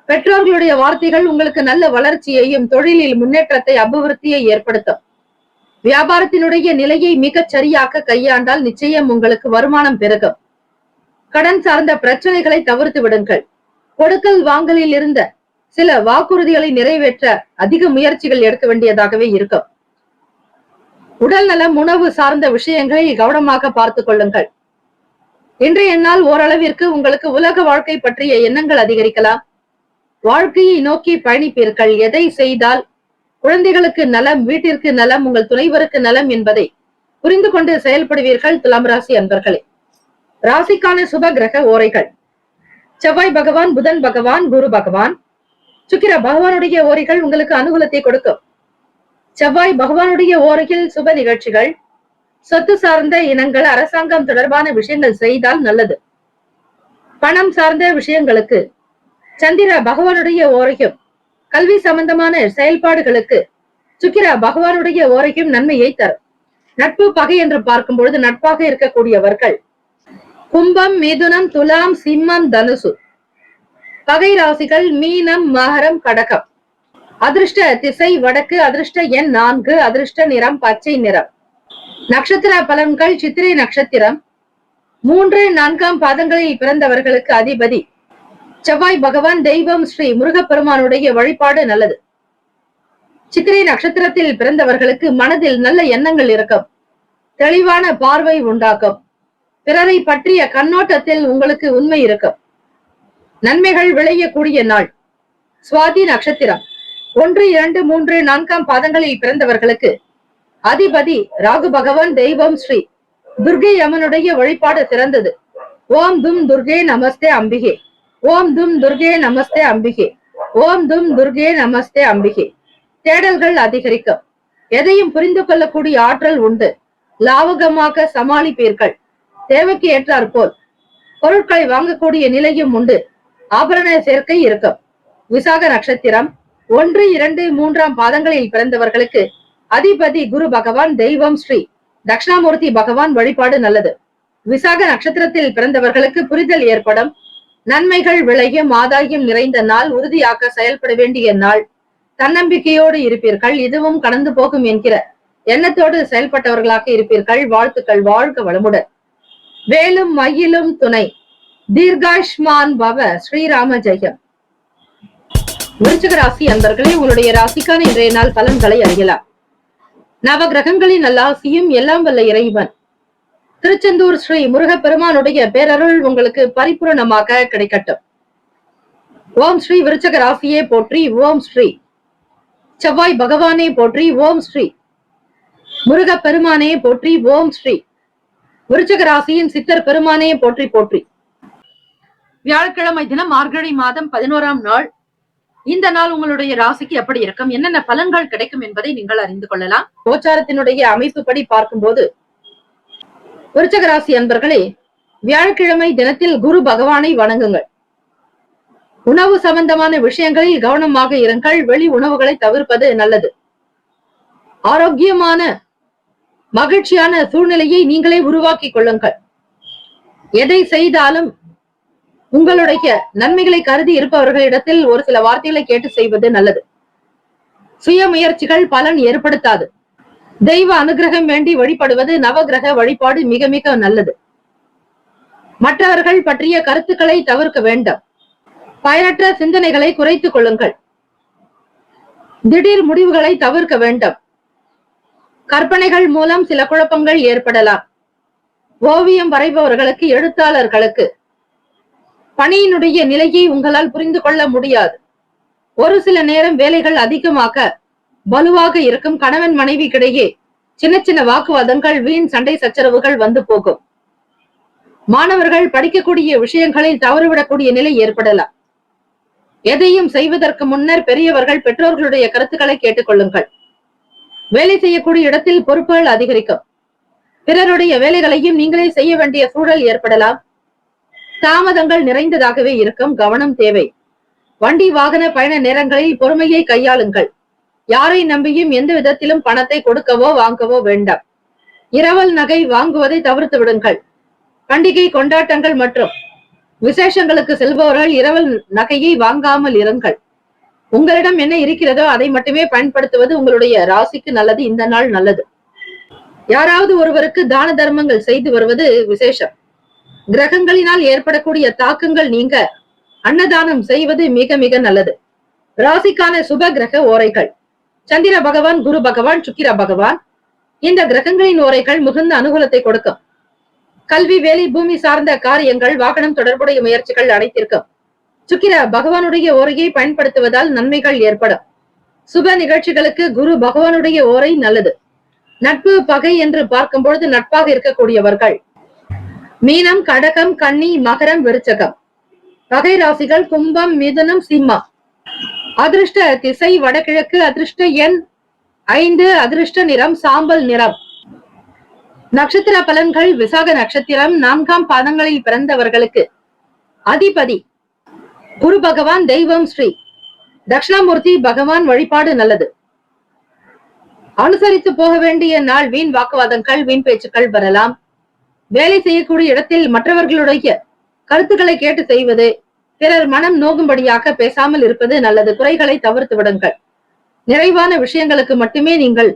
S2: பெற்றோர்களுடைய வார்த்தைகள் உங்களுக்கு நல்ல வளர்ச்சியையும் தொழிலில் முன்னேற்றத்தை அபிவிருத்தியை ஏற்படுத்தும். வியாபாரத்தினுடைய நிலையை மிகச் சரியாக கையாண்டால் நிச்சயம் உங்களுக்கு வருமானம் பெருகும். கடன் சார்ந்த பிரச்சனைகளை தவிர்த்து விடுங்கள். கொடுக்கல் வாங்கலில் இருந்த சில வாக்குறுதிகளை நிறைவேற்ற அதிக முயற்சிகள் எடுக்க வேண்டியதாகவே இருக்கும். உடல் நலம், உணவு சார்ந்த விஷயங்களில் கவனமாக பார்த்துக் கொள்ளுங்கள். இன்றைய நாள் ஓரளவிற்கு உங்களுக்கு உலக வாழ்க்கை பற்றிய எண்ணங்கள் அதிகரிக்கலாம். வாழ்க்கையை நோக்கி பயணிப்பீர்கள். எதை செய்தால் குழந்தைகளுக்கு நலம், வீட்டிற்கு நலம், உங்கள் துணைவருக்கு நலம் என்பதை புரிந்து கொண்டு செயல்படுவீர்கள். துலாம் ராசி அன்பர்களே, ராசிக்கான சுப கிரக ஓரைகள். செவ்வாய் பகவான், புதன் பகவான், குரு பகவான், சுக்கிர பகவானுடைய ஓரைகள் உங்களுக்கு அனுகூலத்தை கொடுக்கும். செவ்வாய் பகவானுடைய ஓரையில் சுப நிகழ்ச்சிகள், சொத்து சார்ந்த இனங்கள், அரசாங்கம் தொடர்பான விஷயங்கள் செய்தால் நல்லது. பணம் சார்ந்த விஷயங்களுக்கு சந்திர பகவானுடைய ஓரையும், கல்வி சம்பந்தமான செயல்பாடுகளுக்கு சுக்கிர பகவானுடைய ஓரைக்கும் நன்மையை தரும். நட்பு பகை என்று பார்க்கும் பொழுது நட்பாக இருக்கக்கூடியவர்கள் கும்பம், மிதுனம், துலாம், சிம்மம், தனுசு. பகை ராசிகள் மீனம், மகரம், கடகம். அதிர்ஷ்ட திசை வடக்கு. அதிர்ஷ்ட எண் 4. அதிர்ஷ்ட நிறம் பச்சை நிறம். நட்சத்திர பலன்கள். சித்திரை நட்சத்திரம் 3, 4ஆம் பாதங்களில் பிறந்தவர்களுக்கு அதிபதி செவ்வாய் பகவான். தெய்வம் ஸ்ரீ முருகப்பெருமானுடைய வழிபாடு நல்லது. சித்திரை நட்சத்திரத்தில் பிறந்தவர்களுக்கு மனதில் நல்ல எண்ணங்கள் இருக்கும். தெளிவான பார்வை உண்டாக்கும். பிறரை பற்றிய கண்ணோட்டத்தில் உங்களுக்கு உண்மை இருக்கும். நன்மைகள் விளையக்கூடிய நாள். சுவாதி நட்சத்திரம் 1, 2, 3, 4ஆம் பாதங்களில் பிறந்தவர்களுக்கு அதிபதி ராகு பகவான். தெய்வம் ஸ்ரீ துர்கை அம்மனுடைய வழிபாடு சிறந்தது. ஓம் தும் துர்கே நமஸ்தே அம்பிகே. ஓம் தும் துர்கே நமஸ்தே அம்பிகே. ஓம் தும் துர்கே நமஸ்தே அம்பிகே. தேடல்கள் அதிகரிக்கும். எதையும் புரிந்து கொள்ளக்கூடிய ஆற்றல் உண்டு. லாவகமாக சமாளிப்பீர்கள். தேவைக்கு ஏற்றாற்போல் பொருட்களை வாங்கக்கூடிய நிலையும் உண்டு. ஆபரண சேர்க்கை இருக்கும். விசாக நட்சத்திரம் 1, 2, 3ஆம் பாதங்களில் பிறந்தவர்களுக்கு அதிபதி குரு பகவான். தெய்வம் ஸ்ரீ தட்சிணாமூர்த்தி பகவான் வழிபாடு நல்லது. விசாக நட்சத்திரத்தில் பிறந்தவர்களுக்கு புரிதல் ஏற்படும். நன்மைகள் விளையும். ஆதாயம் நிறைந்த நாள். உறுதியாக செயல்பட வேண்டிய நாள். தன்னம்பிக்கையோடு இருப்பீர்கள். இதுவும் கடந்து போகும் என்கிற எண்ணத்தோடு செயல்பட்டவர்களாக இருப்பீர்கள். வாழ்த்துக்கள். வாழ்க வளமுடன். வேலும் மயிலும் துணை. தீர்காஷ்மான் பவ. ஸ்ரீராம ஜெயம். விருச்சிக ராசி அன்பர்களே, உங்களுடைய ராசிக்கான இன்றைய நாள் பலன்களை அறியலாம். நவ கிரகங்களின் நல்லாசியும் எல்லாம் வல்ல இறைவன் திருச்செந்தூர் ஸ்ரீ முருகப்பெருமானுடைய பேரருள் உங்களுக்கு பரிபூரணமாக கிடைக்கட்டும். ஓம் ஸ்ரீ விருச்சிக ராசியே போற்றி. ஓம் ஸ்ரீ செவ்வாய் பகவானே போற்றி. ஓம் ஸ்ரீ முருகப்பெருமானே போற்றி. ஓம் ஸ்ரீ விருச்சிக ராசியின் சித்தர் பெருமானே போற்றி போற்றி. வியாழக்கிழமை தினம் மார்கழி மாதம் 11ஆம் நாள். இந்த நாள் உங்களுடைய ராசிக்கு எப்படி இருக்கும், என்னென்ன பலன்கள் கிடைக்கும் என்பதை நீங்கள் அறிந்து கொள்ளலாம். கோச்சாரத்தினுடைய அமைப்புப்படி பார்க்கும்போது விருச்சிக ராசி அன்பர்களே, வியாழக்கிழமை தினத்தில் குரு பகவானை வணங்குங்கள். உணவு சம்பந்தமான விஷயங்களில் கவனமாக இருங்கள். வெளி உணவுகளை தவிர்ப்பது நல்லது. ஆரோக்கியமான மகிழ்ச்சியான சூழ்நிலையை நீங்களே உருவாக்கி கொள்ளுங்கள். எதை செய்தாலும் உங்களுடைய நன்மைகளை கருதி இருப்பவர்களிடத்தில் ஒரு சில வார்த்தைகளை கேட்டு செய்வது நல்லது. சுய முயற்சிகள் பலன் ஏற்படுத்தாது. தெய்வ அனுகிரகம் வேண்டி வழிபடுவது, நவகிரக வழிபாடு மிக மிக நல்லது. மற்றவர்கள் பற்றிய கருத்துக்களை தவிர்க்க வேண்டாம். பயனற்ற சிந்தனைகளை குறைத்துக் கொள்ளுங்கள். திடீர் முடிவுகளை தவிர்க்க வேண்டாம். கற்பனைகள் மூலம் சில குழப்பங்கள் ஏற்படலாம். ஓவியம் வரைபவர்களுக்கு, எழுத்தாளர்களுக்கு பணியினுடைய நிலையை உங்களால் புரிந்து கொள்ள முடியாது. ஒரு சில நேரம் வேலைகள் அதிகமாக வலுவாக இருக்கும். கணவன் மனைவிக்கிடையே சின்ன சின்ன வாக்குவாதங்கள், வீண் சண்டை சச்சரவுகள் வந்து போகும். மாணவர்கள் படிக்கக்கூடிய விஷயங்களில் தவறுவிடக்கூடிய நிலை ஏற்படலாம். எதையும் செய்வதற்கு முன்னர் பெரியவர்கள், பெற்றோர்களுடைய கருத்துக்களை கேட்டுக்கொள்ளுங்கள். வேலை செய்யக்கூடிய இடத்தில் பொறுப்புகள் அதிகரிக்கும். பிறருடைய வேலைகளையும் நீங்களே செய்ய வேண்டிய சூழல் ஏற்படலாம். தாமதங்கள் நிறைந்ததாகவே இருக்கும். கவனம் தேவை. வண்டி வாகன பயண நேரங்களில் பொறுமையை கையாளுங்கள். யாரை நம்பியும் எந்த விதத்திலும் பணத்தை கொடுக்கவோ வாங்கவோ வேண்டாம். இரவல் நகை வாங்குவதை தவிர்த்து விடுங்கள். பண்டிகை கொண்டாட்டங்கள் மற்றும் விசேஷங்களுக்கு செல்பவர்கள் இரவல் நகையை வாங்காமல் இருங்கள். உங்களிடம் என்ன இருக்கிறதோ அதை மட்டுமே பயன்படுத்துவது உங்களுடைய ராசிக்கு நல்லது. இந்த நாள் நல்லது. யாராவது ஒருவருக்கு தான தர்மங்கள் செய்து வருவது விசேஷம். கிரகங்களினால் ஏற்படக்கூடிய தாக்கங்கள் நீங்க அன்னதானம் செய்வது மிக மிக நல்லது. ராசிக்கான சுப கிரக ஓரைகள். சந்திர பகவான், குரு பகவான், சுக்கிர பகவான். இந்த கிரகங்களின் ஓரைகள் மிகுந்த அனுகூலத்தை கொடுக்கும். கல்வி, வேலை, பூமி சார்ந்த காரியங்கள், வாகனம் தொடர்புடைய முயற்சிகள் அனைத்திற்கும் சுக்கிர பகவானுடைய ஓரையை பயன்படுத்துவதால் நன்மைகள் ஏற்படும். சுப நிகழ்ச்சிகளுக்கு குரு பகவானுடைய ஓரை நல்லது. நட்பு பகை என்று பார்க்கும் பொழுது நட்பாக இருக்கக்கூடியவர்கள் மீனம், கடகம், கன்னி, மகரம், விருச்சகம். பகை ராசிகள் கும்பம், மிதுனம், சிம்மம். அதிர்ஷ்ட திசை வடகிழக்கு. அதிர்ஷ்ட எண் 5. அதிர்ஷ்ட நிறம் சாம்பல் நிறம். நட்சத்திர பலன்கள். விசாக நட்சத்திரம் 4ஆம் பாதங்களில் பிறந்தவர்களுக்கு அதிபதி குரு பகவான். தெய்வம் ஸ்ரீ தட்சிணாமூர்த்தி பகவான் வழிபாடு நல்லது. அனுசரித்து போக வேண்டிய நாள். வீண் வாக்குவாதங்கள், வீண் பேச்சுக்கள் வரலாம். வேலை செய்யக்கூடிய இடத்தில் மற்றவர்களுடைய கருத்துக்களை கேட்டு செய்வது, பிறர் மனம் நோகும்படியாக பேசாமல் இருப்பது நல்லது. குறைகளை தவிர்த்து விடுங்கள். நிறைவான விஷயங்களுக்கு மட்டுமே நீங்கள்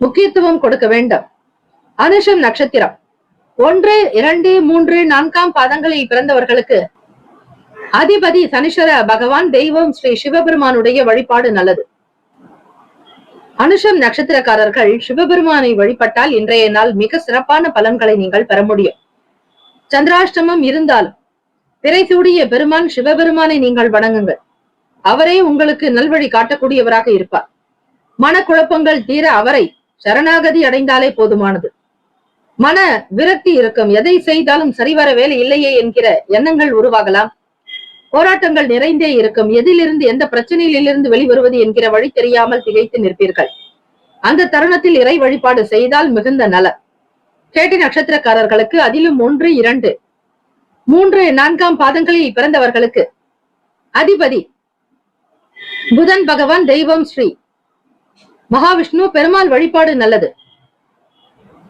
S2: முக்கியத்துவம் கொடுக்க வேண்டும். அனுஷம் நட்சத்திரம் 1, 2, 3, 4 பாதங்களில் பிறந்தவர்களுக்கு அதிபதி சனீஸ்வர பகவான், தெய்வம் ஸ்ரீ சிவபெருமானுடைய வழிபாடு நல்லது. அனுஷம் நட்சத்திரக்காரர்கள் சிவபெருமானை வழிபட்டால் இன்றைய நாள் மிக சிறப்பான பலன்களை நீங்கள் பெற முடியும். சந்திராஷ்டமம் இருந்தாலும் பிறை சூடிய பெருமான் சிவபெருமானை நீங்கள் வணங்குங்கள். அவரே உங்களுக்கு நல்வழி காட்டக்கூடியவராக இருப்பார். மனக்குழப்பங்கள் தீர அவரை சரணாகதி அடைந்தாலே போதுமானது. மன விரக்தி இருக்கும். எதை செய்தாலும் சரிவர வேலை இல்லையே என்கிற எண்ணங்கள் உருவாகலாம். போராட்டங்கள் நிறைந்தே இருக்கும். எதிலிருந்து, எந்த பிரச்சனையிலிருந்து வெளிவருவது என்கிற வழி தெரியாமல் திகைத்து நிற்பீர்கள். அந்த தருணத்தில் இறை வழிபாடு செய்தால் மிகுந்த நலம். கேட்டி நட்சத்திரக்காரர்களுக்கு அதிலும் 1, 2, 3, 4 பாதங்களில் பிறந்தவர்களுக்கு அதிபதி புதன் பகவான், தெய்வம் ஸ்ரீ மகாவிஷ்ணு, பெருமாள் வழிபாடு நல்லது.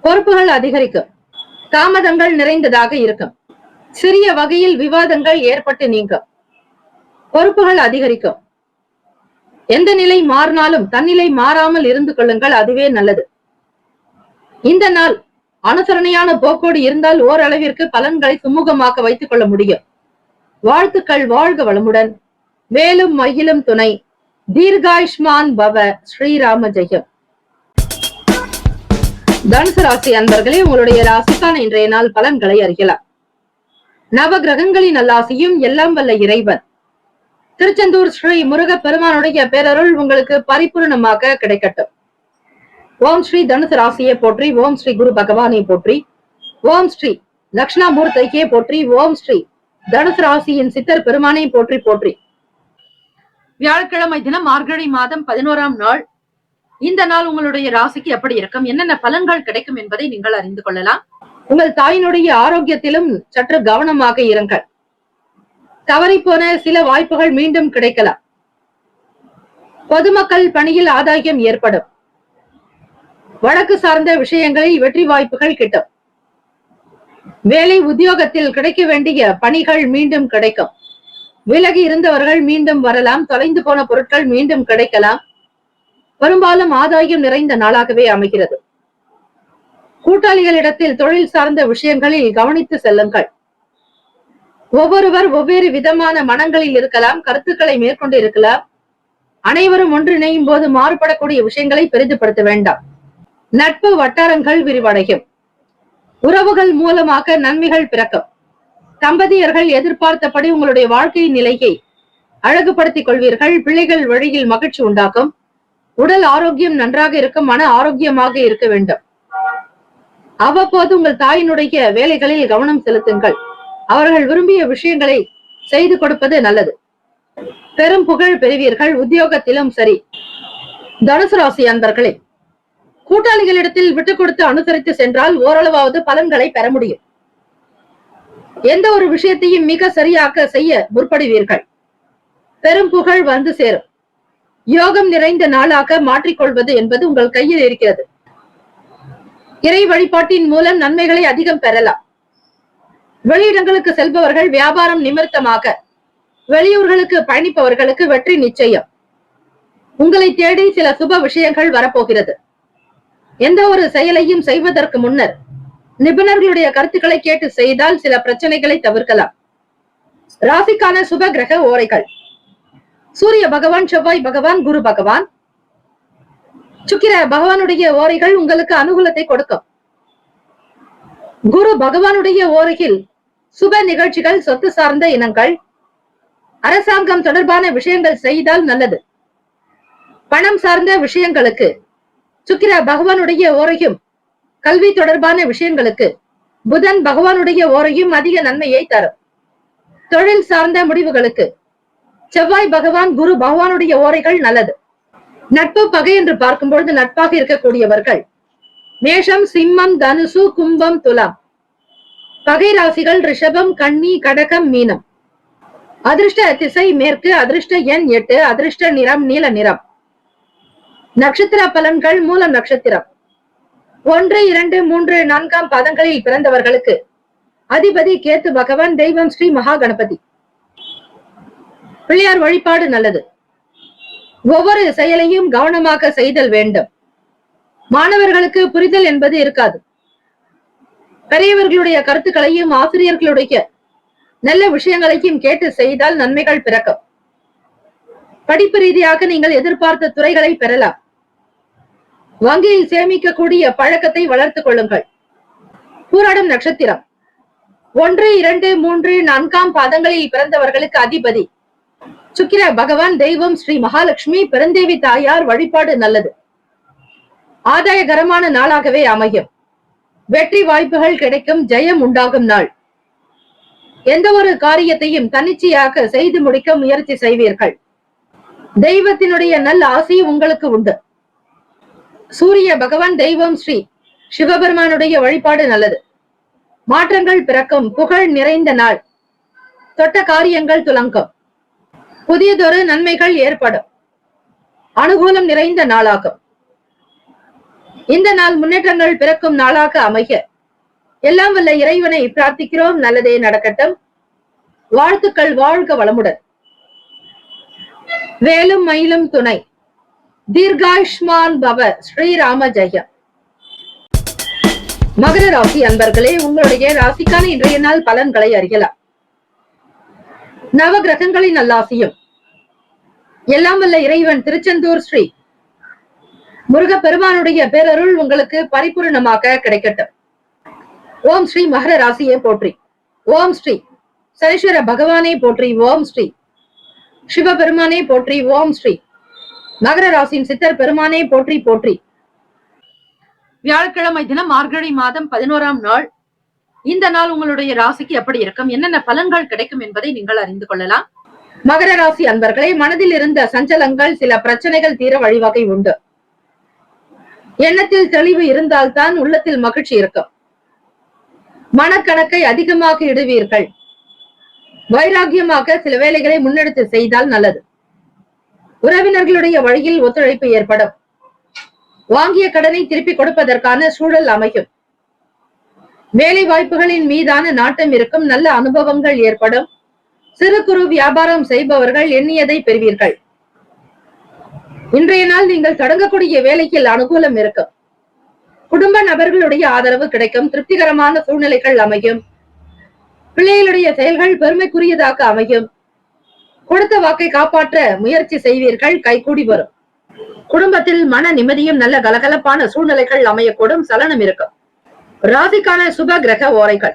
S2: பொறுப்புகள் அதிகரிக்கும். தாமதங்கள் நிறைந்ததாக இருக்கும். சிறிய வகையில் விவாதங்கள் ஏற்பட்டு நீங்கும். பொறுப்புகள் அதிகரிக்கும். எந்த நிலை மாறினாலும் தன்னிலை மாறாமல் இருந்து கொள்ளுங்கள், அதுவே நல்லது. இந்த நாள் அனுசரணையான போக்கோடு இருந்தால் ஓரளவிற்கு பலன்களை சுமூகமாக வைத்துக் கொள்ள முடியும். வாழ்த்துக்கள். வாழ்க வளமுடன். வேலும் மகிழும் துணை. தீர்காயுஷ்மான் பவ. ஸ்ரீராம ஜெயம். தனுசு ராசி அன்பர்களே, உங்களுடைய ராசிக்கான இன்றைய நாள் பலன்களை அறியலாம். நவ கிரகங்களின் நல்லாசியும் எல்லாம் வல்ல இறைவன் திருச்செந்தூர் ஸ்ரீ முருக பெருமானுடைய பேரருள் உங்களுக்கு பரிபூர்ணமாக கிடைக்கட்டும். ஓம் ஸ்ரீ தனுசு ராசியை போற்றி. ஓம் ஸ்ரீ குரு பகவானை போற்றி. ஓம் ஸ்ரீ லக்ஷ்ணாமூர்த்திக்கே போற்றி. ஓம் ஸ்ரீ தனுசு ராசியின் சித்தர் பெருமானை போற்றி போற்றி. வியாழக்கிழமை தினம் மார்கழி மாதம் 11ஆம் நாள். இந்த நாள் உங்களுடைய ராசிக்கு எப்படி இருக்கும், என்னென்ன பலன்கள் கிடைக்கும் என்பதை நீங்கள் அறிந்து கொள்ளலாம். உங்கள் தாயினுடைய ஆரோக்கியத்திலும் சற்று கவனமாக இருங்கள். தவறிப்போன சில வாய்ப்புகள் மீண்டும் கிடைக்கலாம். பொதுமக்கள் பணியில் ஆதாயம் ஏற்படும். வழக்கு சார்ந்த விஷயங்களில் வெற்றி வாய்ப்புகள் கிட்டும். வேலை உத்தியோகத்தில் கிடைக்க வேண்டிய பணிகள் மீண்டும் கிடைக்கும். விலகி இருந்தவர்கள் மீண்டும் வரலாம். தொலைந்து போன பொருட்கள் மீண்டும் கிடைக்கலாம். பெரும்பாலும் ஆதாயம் நிறைந்த நாளாகவே அமைகிறது. கூட்டாளிகளிடத்தில் தொழில் சார்ந்த விஷயங்களில் கவனித்து செல்லுங்கள். ஒவ்வொருவர் ஒவ்வொரு விதமான மனங்களில் இருக்கலாம், கருத்துக்களை மேற்கொண்டு இருக்கலாம். அனைவரும் ஒன்றிணையும் போது மாறுபடக்கூடிய விஷயங்களை பெரிதுபடுத்த வேண்டாம். நட்பு வட்டாரங்கள் விரிவடையும். உறவுகள் மூலமாக நன்மைகள் பிறக்கும். தம்பதியர்கள் எதிர்பார்த்தபடி உங்களுடைய வாழ்க்கை நிலையை அழகுபடுத்திக் கொள்வீர்கள். பிள்ளைகள் வழியில் மகிழ்ச்சி உண்டாக்கும். உடல் ஆரோக்கியம் நன்றாக இருக்கும். மன ஆரோக்கியமாக இருக்க வேண்டும். அவ்வப்போது உங்கள் தாயினுடைய வேலைகளில் கவனம் செலுத்துங்கள். அவர்கள் விரும்பிய விஷயங்களை செய்து கொடுப்பது நல்லது. பெரும் புகழ் பெறுவீர்கள். உத்தியோகத்திலும் சரி. தனுசு ராசி அன்பர்களே, கூட்டாளிகளிடத்தில் விட்டுக் கொடுத்து அனுசரித்து சென்றால் ஓரளவாவது பலன்களை பெற முடியும். எந்த ஒரு விஷயத்தையும் மிக சரியாக செய்ய முற்படுவீர்கள். பெரும் புகழ் வந்து சேரும். யோகம் நிறைந்த நாளாக மாற்றிக்கொள்வது என்பது உங்கள் கையில் இருக்கிறது. இறை வழிபாட்டின் மூலம் நன்மைகளை அதிகம் பெறலாம். வெளியிடங்களுக்கு செல்பவர்கள், வியாபாரம் நிமித்தமாக வெளியூர்களுக்கு பயணிப்பவர்களுக்கு வெற்றி நிச்சயம். உங்களை தேடி சில சுப விஷயங்கள் வரப்போகிறது. எந்த ஒரு செயலையும் செய்வதற்கு முன்னர் நிபுணர்களுடைய கருத்துக்களை கேட்டு செய்தால் சில பிரச்சனைகளை தவிர்க்கலாம். ராசிக்கான சுப கிரக ஓரைகள்: சூரிய பகவான், செவ்வாய் பகவான், குரு பகவான். சுக்கிர பகவானுடைய ஓரைகள் உங்களுக்கு அனுகூலத்தை கொடுக்கும். குரு பகவானுடைய ஓரையில் சுப நிகழ்ச்சிகள், சொத்து சார்ந்த இனங்கள், அரசாங்கம் தொடர்பான விஷயங்கள் செய்தால் நல்லது. பணம் சார்ந்த விஷயங்களுக்கு சுக்கிர பகவானுடைய ஓரையும், கல்வி தொடர்பான விஷயங்களுக்கு புதன் பகவானுடைய ஓரையும் அதிக நன்மையை தரும். தொழில் சார்ந்த முடிவுகளுக்கு செவ்வாய் பகவான், குரு பகவானுடைய ஓரைகள் நல்லது. நட்பு பகை என்று பார்க்கும்பொழுது நட்பாக இருக்கக்கூடியவர்கள் மேஷம், சிம்மம், தனுசு, கும்பம், துலாம். பகை ராசிகள் ரிஷபம், கன்னி, கடகம், மீனம். அதிர்ஷ்ட திசை மேற்கு. அதிர்ஷ்ட எண் 8. அதிர்ஷ்ட நிறம் நீல நிறம். நட்சத்திர பலன்கள். மூலம் நட்சத்திரம் 1, 2, 3, 4 பாதங்களில் பிறந்தவர்களுக்கு அதிபதி கேத்து பகவான். தெய்வம் ஸ்ரீ மகா கணபதி. பிள்ளையார் வழிபாடு நல்லது. ஒவ்வொரு செயலையும் கவனமாக செய்தல் வேண்டும். மாணவர்களுக்கு புரிதல் என்பது இருக்காது. பெரியவர்களுடைய கருத்துக்களையும் ஆசிரியர்களுடைய நல்ல விஷயங்களையும் கேட்டு செய்தால் நன்மைகள் பிறக்கும். படிப்பு ரீதியாக நீங்கள் எதிர்பார்த்த துறைகளை பெறலாம். வங்கியில் சேமிக்கக்கூடிய பழக்கத்தை வளர்த்துக் கொள்ளுங்கள். பூராடம் நட்சத்திரம் 1, 2, 3, 4 பாதங்களில் பிறந்தவர்களுக்கு அதிபதி சுக்கிர பகவான். தெய்வம் ஸ்ரீ மகாலட்சுமி. பெருந்தேவி தாயார் வழிபாடு நல்லது. ஆதாயகரமான நாளாகவே அமையும். வெற்றி வாய்ப்புகள் கிடைக்கும். ஜெயம் உண்டாகும் நாள். எந்த ஒரு காரியத்தையும் தன்னிச்சையாக செய்து முடிக்க முயற்சி செய்வீர்கள். தெய்வத்தினுடைய நல்ல ஆசை உங்களுக்கு உண்டு. சூரிய பகவான். தெய்வம் ஸ்ரீ சிவபெருமானுடைய வழிபாடு நல்லது. மாற்றங்கள் பிறக்கும். புகழ் நிறைந்த நாள். தொட்ட காரியங்கள் துலங்கும். புதியதொரு நன்மைகள் ஏற்படும். அனுகூலம் நிறைந்த நாளாகும். இந்த நாள் முன்னேற்றங்கள் பிறக்கும் நாளாக அமைய எல்லாம் வல்ல இறைவனை பிரார்த்திக்கிறோம். நல்லதே நடக்கட்டும். வாழ்த்துக்கள். வாழ்க வளமுடன். வேலும் மயிலும் துணை. தீர்காயுஷ்மான் பவ. ஸ்ரீராம ஜெயம். மகர ராசி அன்பர்களே, உங்களுடைய ராசிக்கான இன்றைய நாள் பலன்களை அறியலாம். நவ கிரகங்களின் நல்லாசியும் எல்லாம் வல்ல இறைவன் திருச்செந்தூர் ஸ்ரீ முருகப்பெருமானுடைய பேரருள் உங்களுக்கு பரிபூர்ணமாக கிடைக்கட்டும். ஓம் ஸ்ரீ மகர ராசியை போற்றி. ஓம் ஸ்ரீ சனீஸ்வர பகவானே போற்றி. ஓம் ஸ்ரீ சிவபெருமானே போற்றி. ஓம் ஸ்ரீ மகர ராசியின் சித்தர் பெருமானே போற்றி போற்றி. வியாழக்கிழமை தினம் மார்கழி மாதம் 11ஆம் நாள். இந்த நாள் உங்களுடைய ராசிக்கு எப்படி இருக்கும், என்னென்ன பலன்கள் கிடைக்கும் என்பதை நீங்கள் அறிந்து கொள்ளலாம். மகர ராசி அன்பர்களே, மனதில் இருந்த சஞ்சலங்கள், சில பிரச்சனைகள் தீர வழிவகை உண்டு. எண்ணத்தில் தெளிவு இருந்தால்தான் உள்ளத்தில் மகிழ்ச்சி இருக்கும். மனக்கணக்கை அதிகமாக இடுவீர்கள். வைராகியமாக சில வேலைகளை முன்னெடுத்து செய்தால் நல்லது. உறவினர்களுடைய வழியில் ஒத்துழைப்பு ஏற்படும். வாங்கிய கடனை திருப்பி கொடுப்பதற்கான சூழல் அமையும். வேலை வாய்ப்புகளின் மீதான நாட்டம் இருக்கும். நல்ல அனுபவங்கள் ஏற்படும். சிறு குறு வியாபாரம் செய்பவர்கள் எண்ணியதை பெறுவீர்கள். இன்றைய நாள் நீங்கள் தொடங்கக்கூடிய வேலையில் அனுகூலம் இருக்கும். குடும்ப நபர்களுடைய ஆதரவு கிடைக்கும். திருப்திகரமான சூழ்நிலைகள் அமையும். பிள்ளைகளுடைய செயல்கள் பெருமைக்குரியதாக அமையும். கொடுத்த வாக்கை காப்பாற்ற முயற்சி செய்வீர்கள். கைகூடி வரும். குடும்பத்தில் மன நிம்மதியும் நல்ல கலகலப்பான சூழ்நிலைகள் அமையக்கூடும். சலனம் இருக்கும். ராசிக்கான சுப கிரக ஓரைகள்.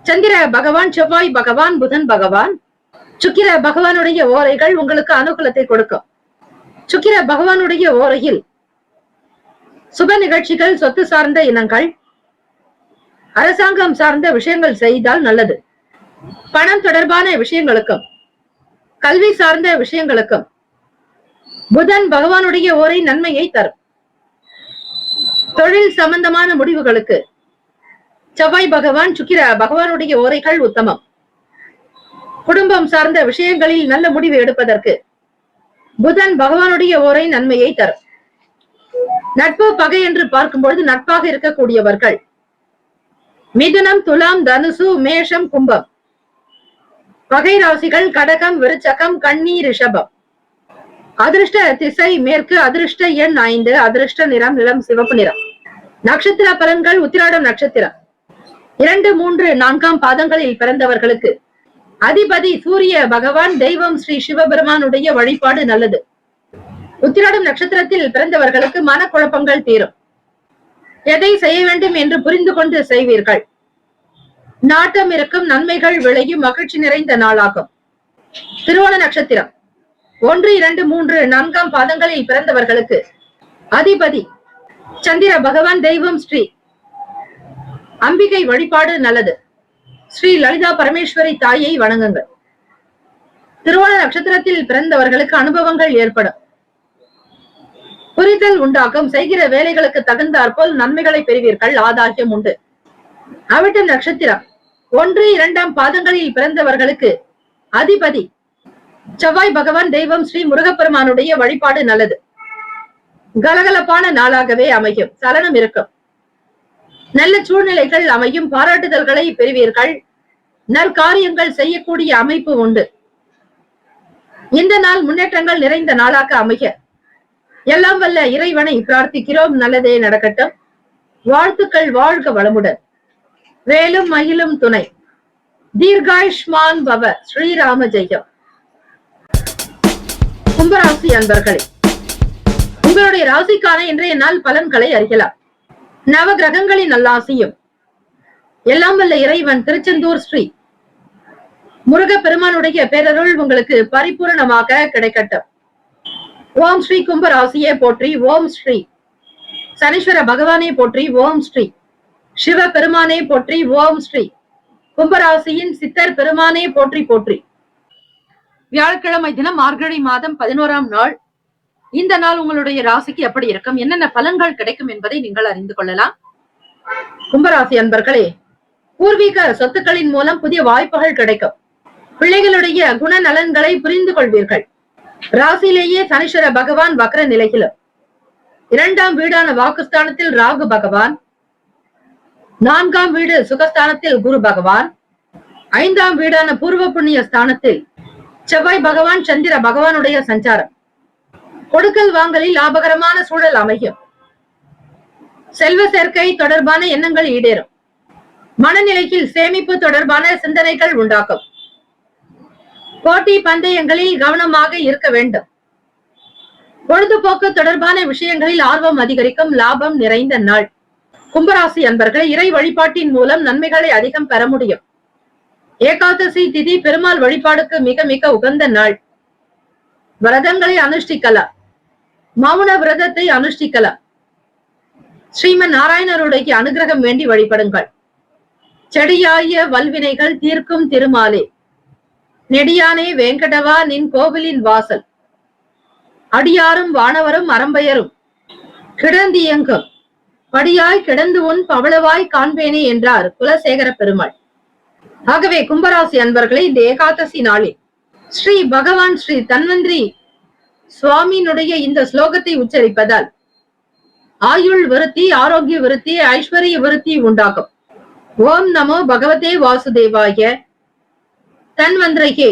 S2: சந்திர பகவான், செவ்வாய் பகவான், புதன் பகவான், சுக்கிர பகவானுடைய ஓரைகள் உங்களுக்கு அனுகூலத்தை கொடுக்கும். சுக்கிர பகவானுடைய ஓரையில் சுப நிகழ்ச்சிகள், சொத்து சார்ந்த இனங்கள், அரசாங்கம் சார்ந்த விஷயங்கள் செய்தால் நல்லது. பணம் தொடர்பான விஷயங்களுக்கும் கல்வி சார்ந்த விஷயங்களுக்கும் புதன் பகவானுடைய ஓரை நன்மையை தரும். தொழில் சம்பந்தமான முடிவுகளுக்கு செவ்வாய் பகவான், சுக்கிர பகவானுடைய ஓரைகள் உத்தமம். குடும்பம் சார்ந்த விஷயங்களில் நல்ல முடிவு எடுப்பதற்கு புதன் பகவானுடைய ஓரை நன்மையை தரும். நட்பு பகை என்று பார்க்கும்பொழுது நட்பாக இருக்கக்கூடியவர்கள் மிதுனம், துலாம், தனுசு, மேஷம், கும்பம். பகை ராசிகள் கடகம், விருச்சகம், கன்னி, ரிஷபம். அதிர்ஷ்ட திசை மேற்கு. அதிர்ஷ்ட எண் 5. அதிர்ஷ்ட நிறம் இளம் சிவப்பு நிறம். நட்சத்திர பலன்கள். உத்திராடம் நட்சத்திரம் 2, 3, 4 பாதங்களில் பிறந்தவர்களுக்கு அதிபதி சூரிய பகவான். தெய்வம் ஸ்ரீ சிவபெருமானுடைய வழிபாடு நல்லது. உத்திராடம் நட்சத்திரத்தில் பிறந்தவர்களுக்கு மனக்குழப்பங்கள் தீரும். எதை செய்ய வேண்டும் என்று புரிந்து கொண்டு செய்வீர்கள். நாட்டம் இருக்கும். நன்மைகள் விளையும். மகிழ்ச்சி நிறைந்த நாளாகும். திருவோண நட்சத்திரம் 1, 2, 3, 4 பாதங்களில் பிறந்தவர்களுக்கு அதிபதி சந்திர பகவான். தெய்வம் ஸ்ரீ அம்பிகை வழிபாடு நல்லது. ஸ்ரீ லலிதா பரமேஸ்வரி தாயை வணங்குங்கள். திருவோண நட்சத்திரத்தில் பிறந்தவர்களுக்கு அனுபவங்கள் ஏற்படும். புரிதல் உண்டாகும். செய்கிற வேலைகளுக்கு தகுந்தாற்போல் நன்மைகளை பெறுவீர்கள். ஆதாயம் உண்டு. அவிட்டம் நட்சத்திரம் 1, 2 பாதங்களில் பிறந்தவர்களுக்கு அதிபதி செவ்வாய் பகவான். தெய்வம் ஸ்ரீ முருகப்பெருமானுடைய வழிபாடு நல்லது. கலகலப்பான நாளாகவே அமையும். சலனம் இருக்கும். நல்ல சூழ்நிலைகள் அமையும். பாராட்டுதல்களை பெறுவீர்கள். நற்காரியங்கள் செய்யக்கூடிய அமைப்பு உண்டு. இந்த நாள் முன்னேற்றங்கள் நிறைந்த நாளாக அமைய எல்லாம் வல்ல இறைவனை பிரார்த்திக்கிறோம். நல்லதே நடக்கட்டும். வாழ்த்துக்கள். வாழ்க வளமுடன். வேலும் மயிலும் துணை. தீர்காயுஷ்மான் பவ. ஸ்ரீராம ஜெயம். கும்பராசி அன்பர்களே, உங்களுடைய ராசிக்கான இன்றைய நாள் பலன்களை அறியலாம். நவ கிரகங்களின் நல்லாசியும் எல்லாம் வல்ல இறைவன் திருச்செந்தூர் ஸ்ரீ முருக பெருமானுடைய பேரருள் உங்களுக்கு பரிபூரணமாக கிடைக்கட்டும். ஓம் ஸ்ரீ கும்பராசியே போற்றி. ஓம் ஸ்ரீ சனீஸ்வர பகவானே போற்றி. ஓம் ஸ்ரீ சிவ பெருமானே போற்றி. ஓம் ஸ்ரீ கும்பராசியின் சித்தர் பெருமானே போற்றி போற்றி. வியாழக்கிழமை தினம் மார்கழி மாதம் 11ஆம் நாள். இந்த நாள் உங்களுடைய ராசிக்கு எப்படி இருக்கும், என்னென்ன பலன்கள் கிடைக்கும் என்பதை நீங்கள் அறிந்து கொள்ளலாம். கும்பராசி அன்பர்களே, பூர்வீக சொத்துக்களின் மூலம் புதிய வாய்ப்புகள் கிடைக்கும். பிள்ளைகளுடைய குணநலன்களை புரிந்து கொள்வீர்கள். ராசியிலேயே சனீஸ்வர பகவான் வக்ர நிலையிலும், 2ஆம் வீடான வாக்குஸ்தானத்தில் ராகு பகவான், 4ஆம் வீடு சுகஸ்தானத்தில் குரு பகவான், 5ஆம் வீடான பூர்வ புண்ணிய ஸ்தானத்தில் செவ்வாய் பகவான் சந்திர பகவானுடைய சஞ்சாரம். கொடுக்கல் வாங்கலில் லாபகரமான சூழல் அமையும். செல்வ சேர்க்கை தொடர்பான எண்ணங்கள் ஈடேறும். மனநிலையில் சேமிப்பு தொடர்பான சிந்தனைகள் உண்டாக்கும். போட்டி பந்தயங்களில் கவனமாக இருக்க வேண்டும். பொழுதுபோக்கு தொடர்பான விஷயங்களில் ஆர்வம் அதிகரிக்கும். லாபம் நிறைந்த நாள். கும்பராசி அன்பர்கள், இறை வழிபாட்டின் மூலம் நன்மைகளை அதிகம் பெற முடியும். ஏகாதசி திதி பெருமாள் வழிபாடுக்கு மிக மிக உகந்த நாள். விரதங்களை அனுஷ்டிக்கலாம். மௌன விரதத்தை அனுஷ்டிக்கலாம். ஸ்ரீமன் நாராயணருடைய அனுகிரகம் வேண்டி வழிபடுங்கள். செடியாய வல்வினைகள் தீர்க்கும் திருமாலே, நெடியானே வேங்கடவா நின் கோவிலின் வாசல், அடியாரும் வானவரும் அரம்பையரும் கிடந்தியங்கும் படியாய் கிடந்து உன் பவளவாய் காண்பேனே என்றார் குலசேகர பெருமாள். ஆகவே கும்பராசி அன்பர்களே, இந்த ஏகாதசி நாளில் ஸ்ரீ பகவான் ஸ்ரீ தன்வந்திரி சுவாமியினுடைய இந்த ஸ்லோகத்தை உச்சரிப்பதால் ஆயுள் விருத்தி, ஆரோக்கிய விருத்தி, ஐஸ்வர்ய விருத்தி உண்டாகும். ஓம் நமோ பகவதே வாசுதேவாய தன்வந்திரகே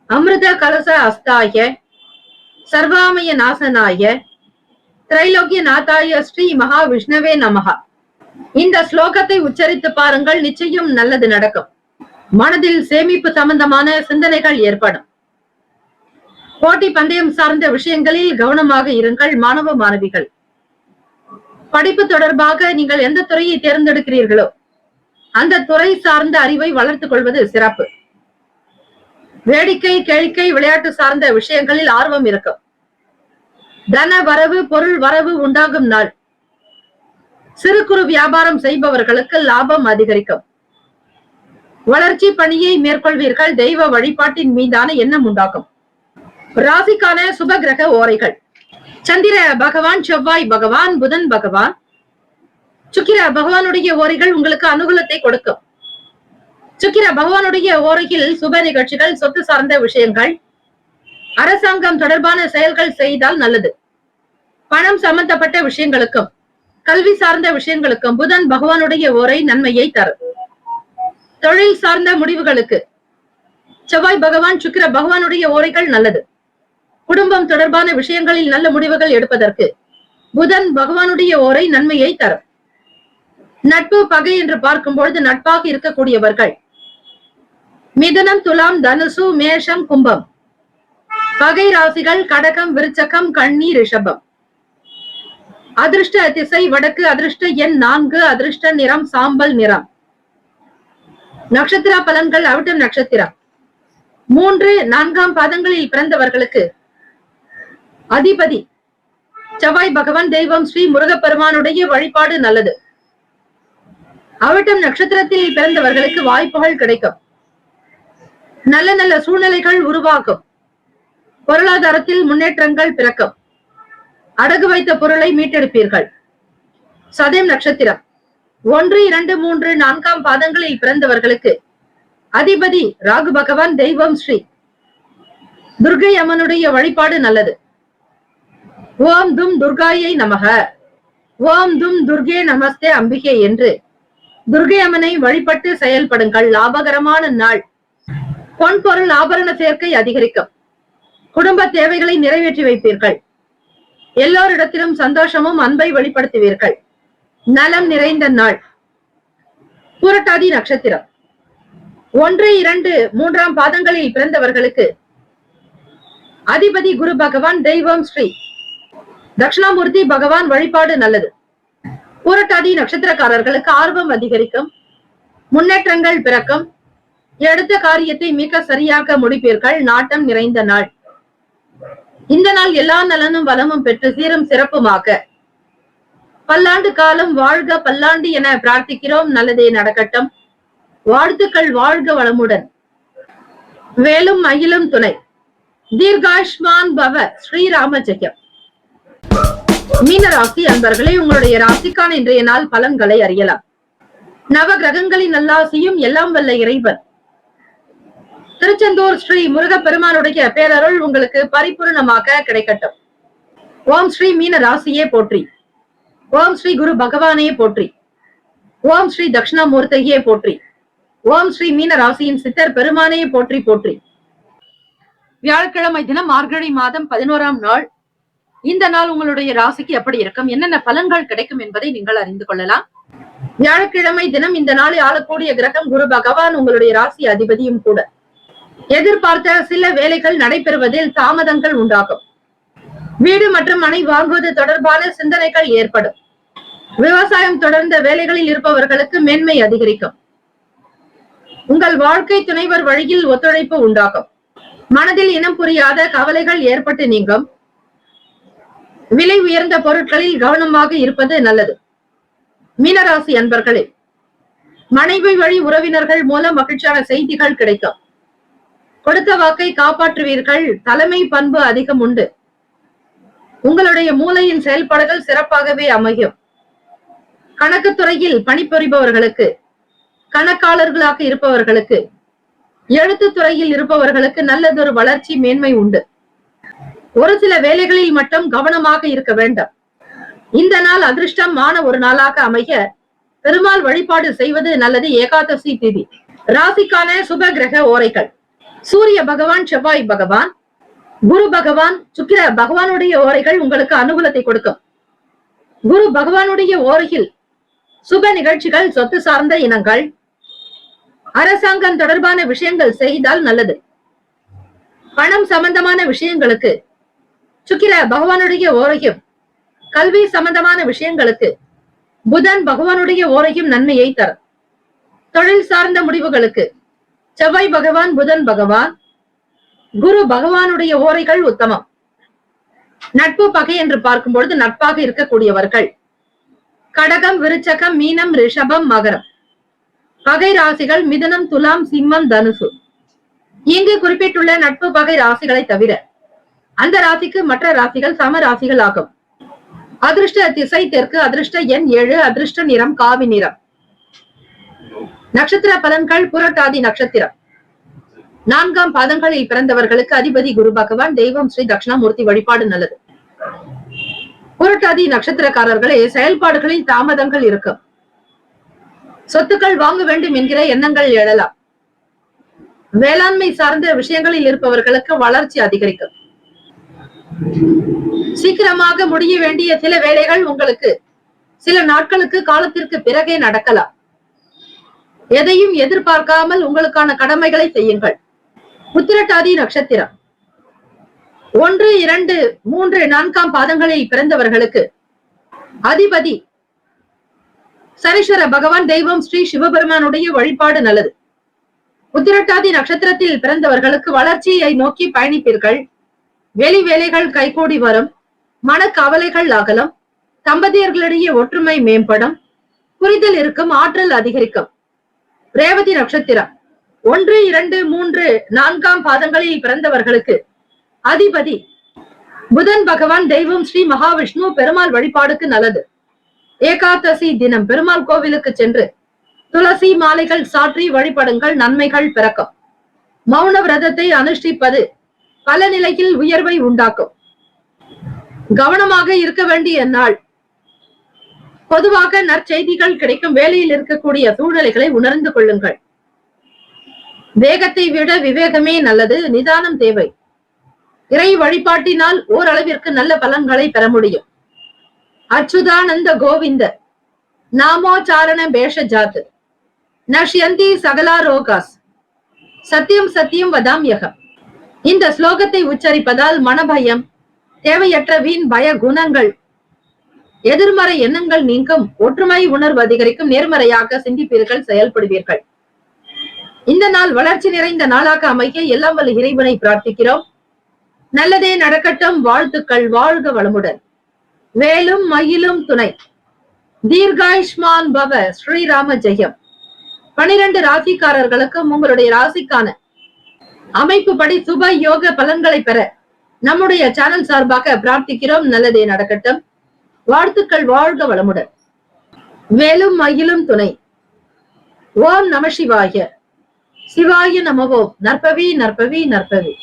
S2: அமிர்த கலச அஸ்தாய சர்வாமய நாசனாய திரைலோக்கிய நாதாய ஸ்ரீ மகா விஷ்ணவே நமஹா. இந்த ஸ்லோகத்தை உச்சரித்து பாருங்கள், நிச்சயம் நல்லது நடக்கும். மனதில் சேமிப்பு சம்பந்தமான சிந்தனைகள் ஏற்படும். போட்டி பந்தயம் சார்ந்த விஷயங்களில் கவனமாக இருங்கள். மாணவ மாணவிகள், படிப்பு தொடர்பாக நீங்கள் எந்த துறையை தேர்ந்தெடுக்கிறீர்களோ அந்த துறை சார்ந்த அறிவை வளர்த்துக் கொள்வது சிறப்பு. வேடிக்கை, கேளிக்கை, விளையாட்டு சார்ந்த விஷயங்களில் ஆர்வம் இருக்கும். தன வரவு, பொருள் வரவு உண்டாகும் நாள். சிறு குறு வியாபாரம் செய்பவர்களுக்கு லாபம் அதிகரிக்கும். வளர்ச்சி பணியை மேற்கொள்வீர்கள். தெய்வ வழிபாட்டின் மீதான எண்ணம் உண்டாகும். ராசிக்கான சுப கிரக ஓரைகள்: சந்திர பகவான், செவ்வாய் பகவான், புதன் பகவான், சுக்கிர பகவானுடைய ஓரைகள் உங்களுக்கு அனுகூலத்தை கொடுக்கும். சுக்கிர பகவானுடைய ஓரையில் சுப நிகழ்ச்சிகள், சொத்து சார்ந்த விஷயங்கள், அரசாங்கம் தொடர்பான செயல்கள் செய்தால் நல்லது. பணம் சம்பந்தப்பட்ட விஷயங்களுக்கும் கல்வி சார்ந்த விஷயங்களுக்கும் புதன் பகவானுடைய ஓரை நன்மையை தரும். தொழில் சார்ந்த முடிவுகளுக்கு செவ்வாய் பகவான், சுக்கிர பகவானுடைய ஓரைகள் நல்லது. குடும்பம் தொடர்பான விஷயங்களில் நல்ல முடிவுகள் எடுப்பதற்கு புதன் பகவானுடைய ஓரை நன்மையை தரும். நட்பு பகை என்று பார்க்கும் பொழுது நட்பாக இருக்கக்கூடியவர்கள் மிதுனம், துலாம், தனுசு, மேஷம், கும்பம். பகை ராசிகள் கடகம், விருச்சகம், கன்னி, ரிஷபம். அதிர்ஷ்ட திசை வடக்கு. அதிர்ஷ்ட எண் 4. அதிர்ஷ்ட நிறம் சாம்பல் நிறம். நட்சத்திர பலன்கள்: அவிட்டம் நட்சத்திரம் 3, 4ஆம் பாதங்களில் பிறந்தவர்களுக்கு அதிபதி செவ்வாய் பகவான். தெய்வம் ஸ்ரீ முருகப்பெருமானுடைய வழிபாடு நல்லது. அவிட்டம் நட்சத்திரத்தில் பிறந்தவர்களுக்கு வாய்ப்புகள் கிடைக்கும். நல்ல நல்ல சூழ்நிலைகள் உருவாகும். பொருளாதாரத்தில் முன்னேற்றங்கள் பிறக்கும். அடகு வைத்த பொருளை மீட்டெடுப்பீர்கள். சதயம் நட்சத்திரம் 1, 2, 3, 4ஆம் பாதங்களில் பிறந்தவர்களுக்கு அதிபதி ராகு பகவான். தெய்வம் ஸ்ரீ துர்கை அம்மனுடைய வழிபாடு நல்லது. ஓம் தும் துர்காயை நமக, ஓம் தும் துர்கே நமஸ்தே அம்பிகை என்று துர்கை அம்மனை வழிபட்டு செயல்படுங்கள். லாபகரமான நாள். பொன் பொருள் ஆபரண சேர்க்கை அதிகரிக்கும். குடும்ப தேவைகளை நிறைவேற்றி வைப்பீர்கள். எல்லோரிடத்திலும் சந்தோஷமும் அன்பை வெளிப்படுத்துவீர்கள். நலம் நிறைந்த நாள். புரட்டாதி நட்சத்திரம் 1, 2, 3ஆம் பாதங்களில் பிறந்தவர்களுக்கு அதிபதி குரு பகவான், தெய்வம் ஸ்ரீ தட்சிணாமூர்த்தி பகவான் வழிபாடு நல்லது. புரட்டாதி நட்சத்திரக்காரர்களுக்கு ஆர்வம் அதிகரிக்கும். முன்னேற்றங்கள் பிறக்கும். எடுத்த காரியத்தை மிக சரியாக முடிப்பீர்கள். நாட்டம் நிறைந்த நாள். இந்த நாள் எல்லா நலனும் வளமும் பெற்று சீரும் சிறப்புமாக பல்லாண்டு காலம் வாழ்க பல்லாண்டு என பிரார்த்திக்கிறோம். நல்லதே நடக்கட்டும். வாழ்த்துக்கள். வாழ்க வளமுடன். வேலும் மயிலும் துணை. தீர்காயுஷ்மான் பவ. ஸ்ரீராம ஜெயம். மீன ராசி அன்பர்களே, உங்களுடைய ராசிக்கான இன்றைய நாள் பலன்களை அறியலாம். நவ கிரகங்களின் நல்லாசியும் எல்லாம் வல்ல இறைவன் திருச்செந்தூர் ஸ்ரீ முருகப்பெருமானுடைய பேரருள் உங்களுக்கு பரிபூர்ணமாக கிடைக்கட்டும். ஓம் ஸ்ரீ மீன ராசியே போற்றி. ஓம் ஸ்ரீ குரு பகவானே போற்றி. ஓம் ஸ்ரீ தட்சிணாமூர்த்தியே போற்றி. ஓம் ஸ்ரீ மீன ராசியின் சித்தர் பெருமானே போற்றி போற்றி. வியாழக்கிழமை தினம் மார்கழி மாதம் 11ஆம் நாள். இந்த நாள் உங்களுடைய ராசிக்கு எப்படி இருக்கும், என்னென்ன பலன்கள் கிடைக்கும் என்பதை நீங்கள் அறிந்து கொள்ளலாம். வியாழக்கிழமை தினம் இந்த நாளை ஆளக்கூடிய கிரகம் குரு பகவான், உங்களுடைய ராசி அதிபதியும் கூட. எதிர்பார்த்த சில வேலைகள் நடைபெறுவதில் தாமதங்கள் உண்டாகும். வீடு மற்றும் மனை வாங்குவது தொடர்பான சிந்தனைகள் ஏற்படும். விவசாயம் தொடர்ந்த வேலைகளில் இருப்பவர்களுக்கு மேன்மை அதிகரிக்கும். உங்கள் வாழ்க்கை துணைவர் வழியில் ஒத்துழைப்பு உண்டாகும். மனதில் இனம் புரியாத கவலைகள் ஏற்பட்டு நீங்கும். விலை உயர்ந்த பொருட்களில் கவனமாக இருப்பது நல்லது. மீனராசி அன்பர்களே, மனைவி வழி உறவினர்கள் மூலம் மகிழ்ச்சியான செய்திகள் கிடைக்கும். கொடுத்த வாக்கை காப்பாற்றுவீர்கள். தலைமை பண்பு அதிகம் உண்டு. உங்களுடைய மூளையின் செயல்பாடுகள் சிறப்பாகவே அமையும். கணக்கு துறையில் பணிபுரிபவர்களுக்கு, கணக்காளர்களாக இருப்பவர்களுக்கு, எழுத்து துறையில் இருப்பவர்களுக்கு நல்லதொரு வளர்ச்சி மேன்மை உண்டு. ஒரு சில வேலைகளில் மட்டும் கவனமாக இருக்க வேண்டும். இந்த நாள் அதிர்ஷ்டமான ஒரு நாளாக அமைய பெருமாள் வழிபாடு செய்வது நல்லது. ஏகாதசி திதி. ராசிக்கான சுப கிரக ஓரைகள். சூரிய பகவான், செவ்வாய் பகவான், குரு பகவான், சுக்கிர பகவானுடைய ஓரைகள் உங்களுக்கு அனுகூலத்தை கொடுக்கும். குரு பகவானுடைய ஓரையில் சுப நிகழ்ச்சிகள், சொத்து சார்ந்த இனங்கள், அரசாங்கம் தொடர்பான விஷயங்கள் செய்தால் நல்லது. பணம் சம்பந்தமான விஷயங்களுக்கு சுக்கிர பகவானுடைய ஓரையும், கல்வி சம்பந்தமான விஷயங்களுக்கு புதன் பகவானுடைய ஓரையும் நன்மையை தரும். தொழில் சார்ந்த முடிவுகளுக்கு செவ்வாய் பகவான், புதன் பகவான், குரு பகவானுடைய ஓரைகள் உத்தமம். நட்பு பகை என்று பார்க்கும் பொழுது நட்பாக இருக்கக்கூடியவர்கள் கடகம், விருச்சகம், மீனம், ரிஷபம், மகரம். பகை ராசிகள் மிதுனம், துலாம், சிம்மம், தனுசு. இங்கு குறிப்பிட்டுள்ள நட்பு பகை ராசிகளை தவிர அந்த ராசிக்கு மற்ற ராசிகள் சம ராசிகள் ஆகும். அதிர்ஷ்ட திசை தெற்கு. அதிர்ஷ்ட எண் 7. அதிர்ஷ்ட நிறம் காவி நிறம். நட்சத்திர பலன்கள். புரட்டாதி நட்சத்திரம் 4ஆம் பாதங்களில் பிறந்தவர்களுக்கு அதிபதி குரு பகவான், தெய்வம் ஸ்ரீ தட்சிணாமூர்த்தி வழிபாடு நல்லது. புரட்டாதி நட்சத்திரக்காரர்களே, செயல்பாடுகளில் தாமதங்கள் இருக்கும். சொத்துக்கள் வாங்க வேண்டும் என்கிற எண்ணங்கள் எழலாம். வேளாண்மை சார்ந்த விஷயங்களில் இருப்பவர்களுக்கு வளர்ச்சி அதிகரிக்கும். சீக்கிரமாக முடிய வேண்டிய சில வேலைகள் உங்களுக்கு சில நாட்களுக்கு காலத்திற்கு பிறகே நடக்கலாம். எதையும் எதிர்பார்க்காமல் உங்களுக்கான கடமைகளை செய்யுங்கள். உத்திரட்டாதி நட்சத்திரம் 1, 2, 3, 4ஆம் பாதங்களில் பிறந்தவர்களுக்கு அதிபதி சனீஸ்வர பகவான், தெய்வம் ஸ்ரீ சிவபெருமானுடைய வழிபாடு நல்லது. உத்திரட்டாதி நட்சத்திரத்தில் பிறந்தவர்களுக்கு வளர்ச்சியை நோக்கி பயணிப்பீர்கள். வெளி வேலைகள் கைகூடி வரும். மன கவலைகள் அகலும். தம்பதியர்களிடையே ஒற்றுமை மேம்படும். புரிதல் இருக்கும். ஆற்றல் அதிகரிக்கும். ரேவதி நட்சத்திரம் 1, 2, 3, 4ஆம் பாதங்களில் பிறந்தவர்களுக்கு அதிபதி புதன் பகவான், தெய்வம் ஸ்ரீ மகாவிஷ்ணு, பெருமாள் வழிபாடுக்கு நல்லது. ஏகாதசி தினம் பெருமாள் கோவிலுக்கு சென்று துளசி மாலைகள் சாற்றி வழிபடுங்கள். நன்மைகள் பிறக்கும். மௌன விரதத்தை அனுஷ்டிப்பது பல நிலையில் உயர்வை உண்டாக்கும். கவனமாக இருக்க வேண்டிய நாள். பொதுவாக நற்செய்திகள் கிடைக்கும் வேலையில் இருக்கக்கூடிய சூழ்நிலைகளை உணர்ந்து கொள்ளுங்கள். வேகத்தை விட விவேகமே நல்லது. நிதானம் தேவை. இறை வழிபாட்டினால் ஓரளவிற்கு நல்ல பலன்களை பெற முடியும். அச்சுதானந்த கோவிந்த நாமோச்சாரண பேஷஜாத் நஷ்யந்தி சகலா ரோகாஸ் சத்தியம் சத்தியம் வதாம்யகம். இந்த ஸ்லோகத்தை உச்சரிப்பதால் மனபயம், தேவையற்ற வீண் பய குணங்கள், எதிர்மறை எண்ணங்கள் நீங்கும். ஒற்றுமை உணர்வு அதிகரிக்கும். நேர்மறையாக சிந்திப்பீர்கள், செயல்படுவீர்கள். இந்த நாள் வளர்ச்சி நிறைந்த நாளாக அமைக்க எல்லாம் வல்ல இறைவனை பிரார்த்திக்கிறோம். நல்லதே நடக்கட்டும். வாழ்த்துக்கள். வாழ்க வளமுடன். வேலும் மயிலும் துணை. தீர்காயுஷ்மான் பவ. ஸ்ரீராம ஜெயம். 12 ராசிக்காரர்களுக்கும் உங்களுடைய ராசிக்கான அமைப்பு படி சுப யோக பலன்களை பெற நம்முடைய சேனல் சார்பாக பிரார்த்திக்கிறோம். நல்லதே நடக்கட்டும். வாழ்த்துக்கள். வாழ்க வளமுடன். வேலும் மயிலும் துணை. ஓம் நம சிவாய. சிவாய நமவோம். நற்பவி நற்பவி நற்பவி.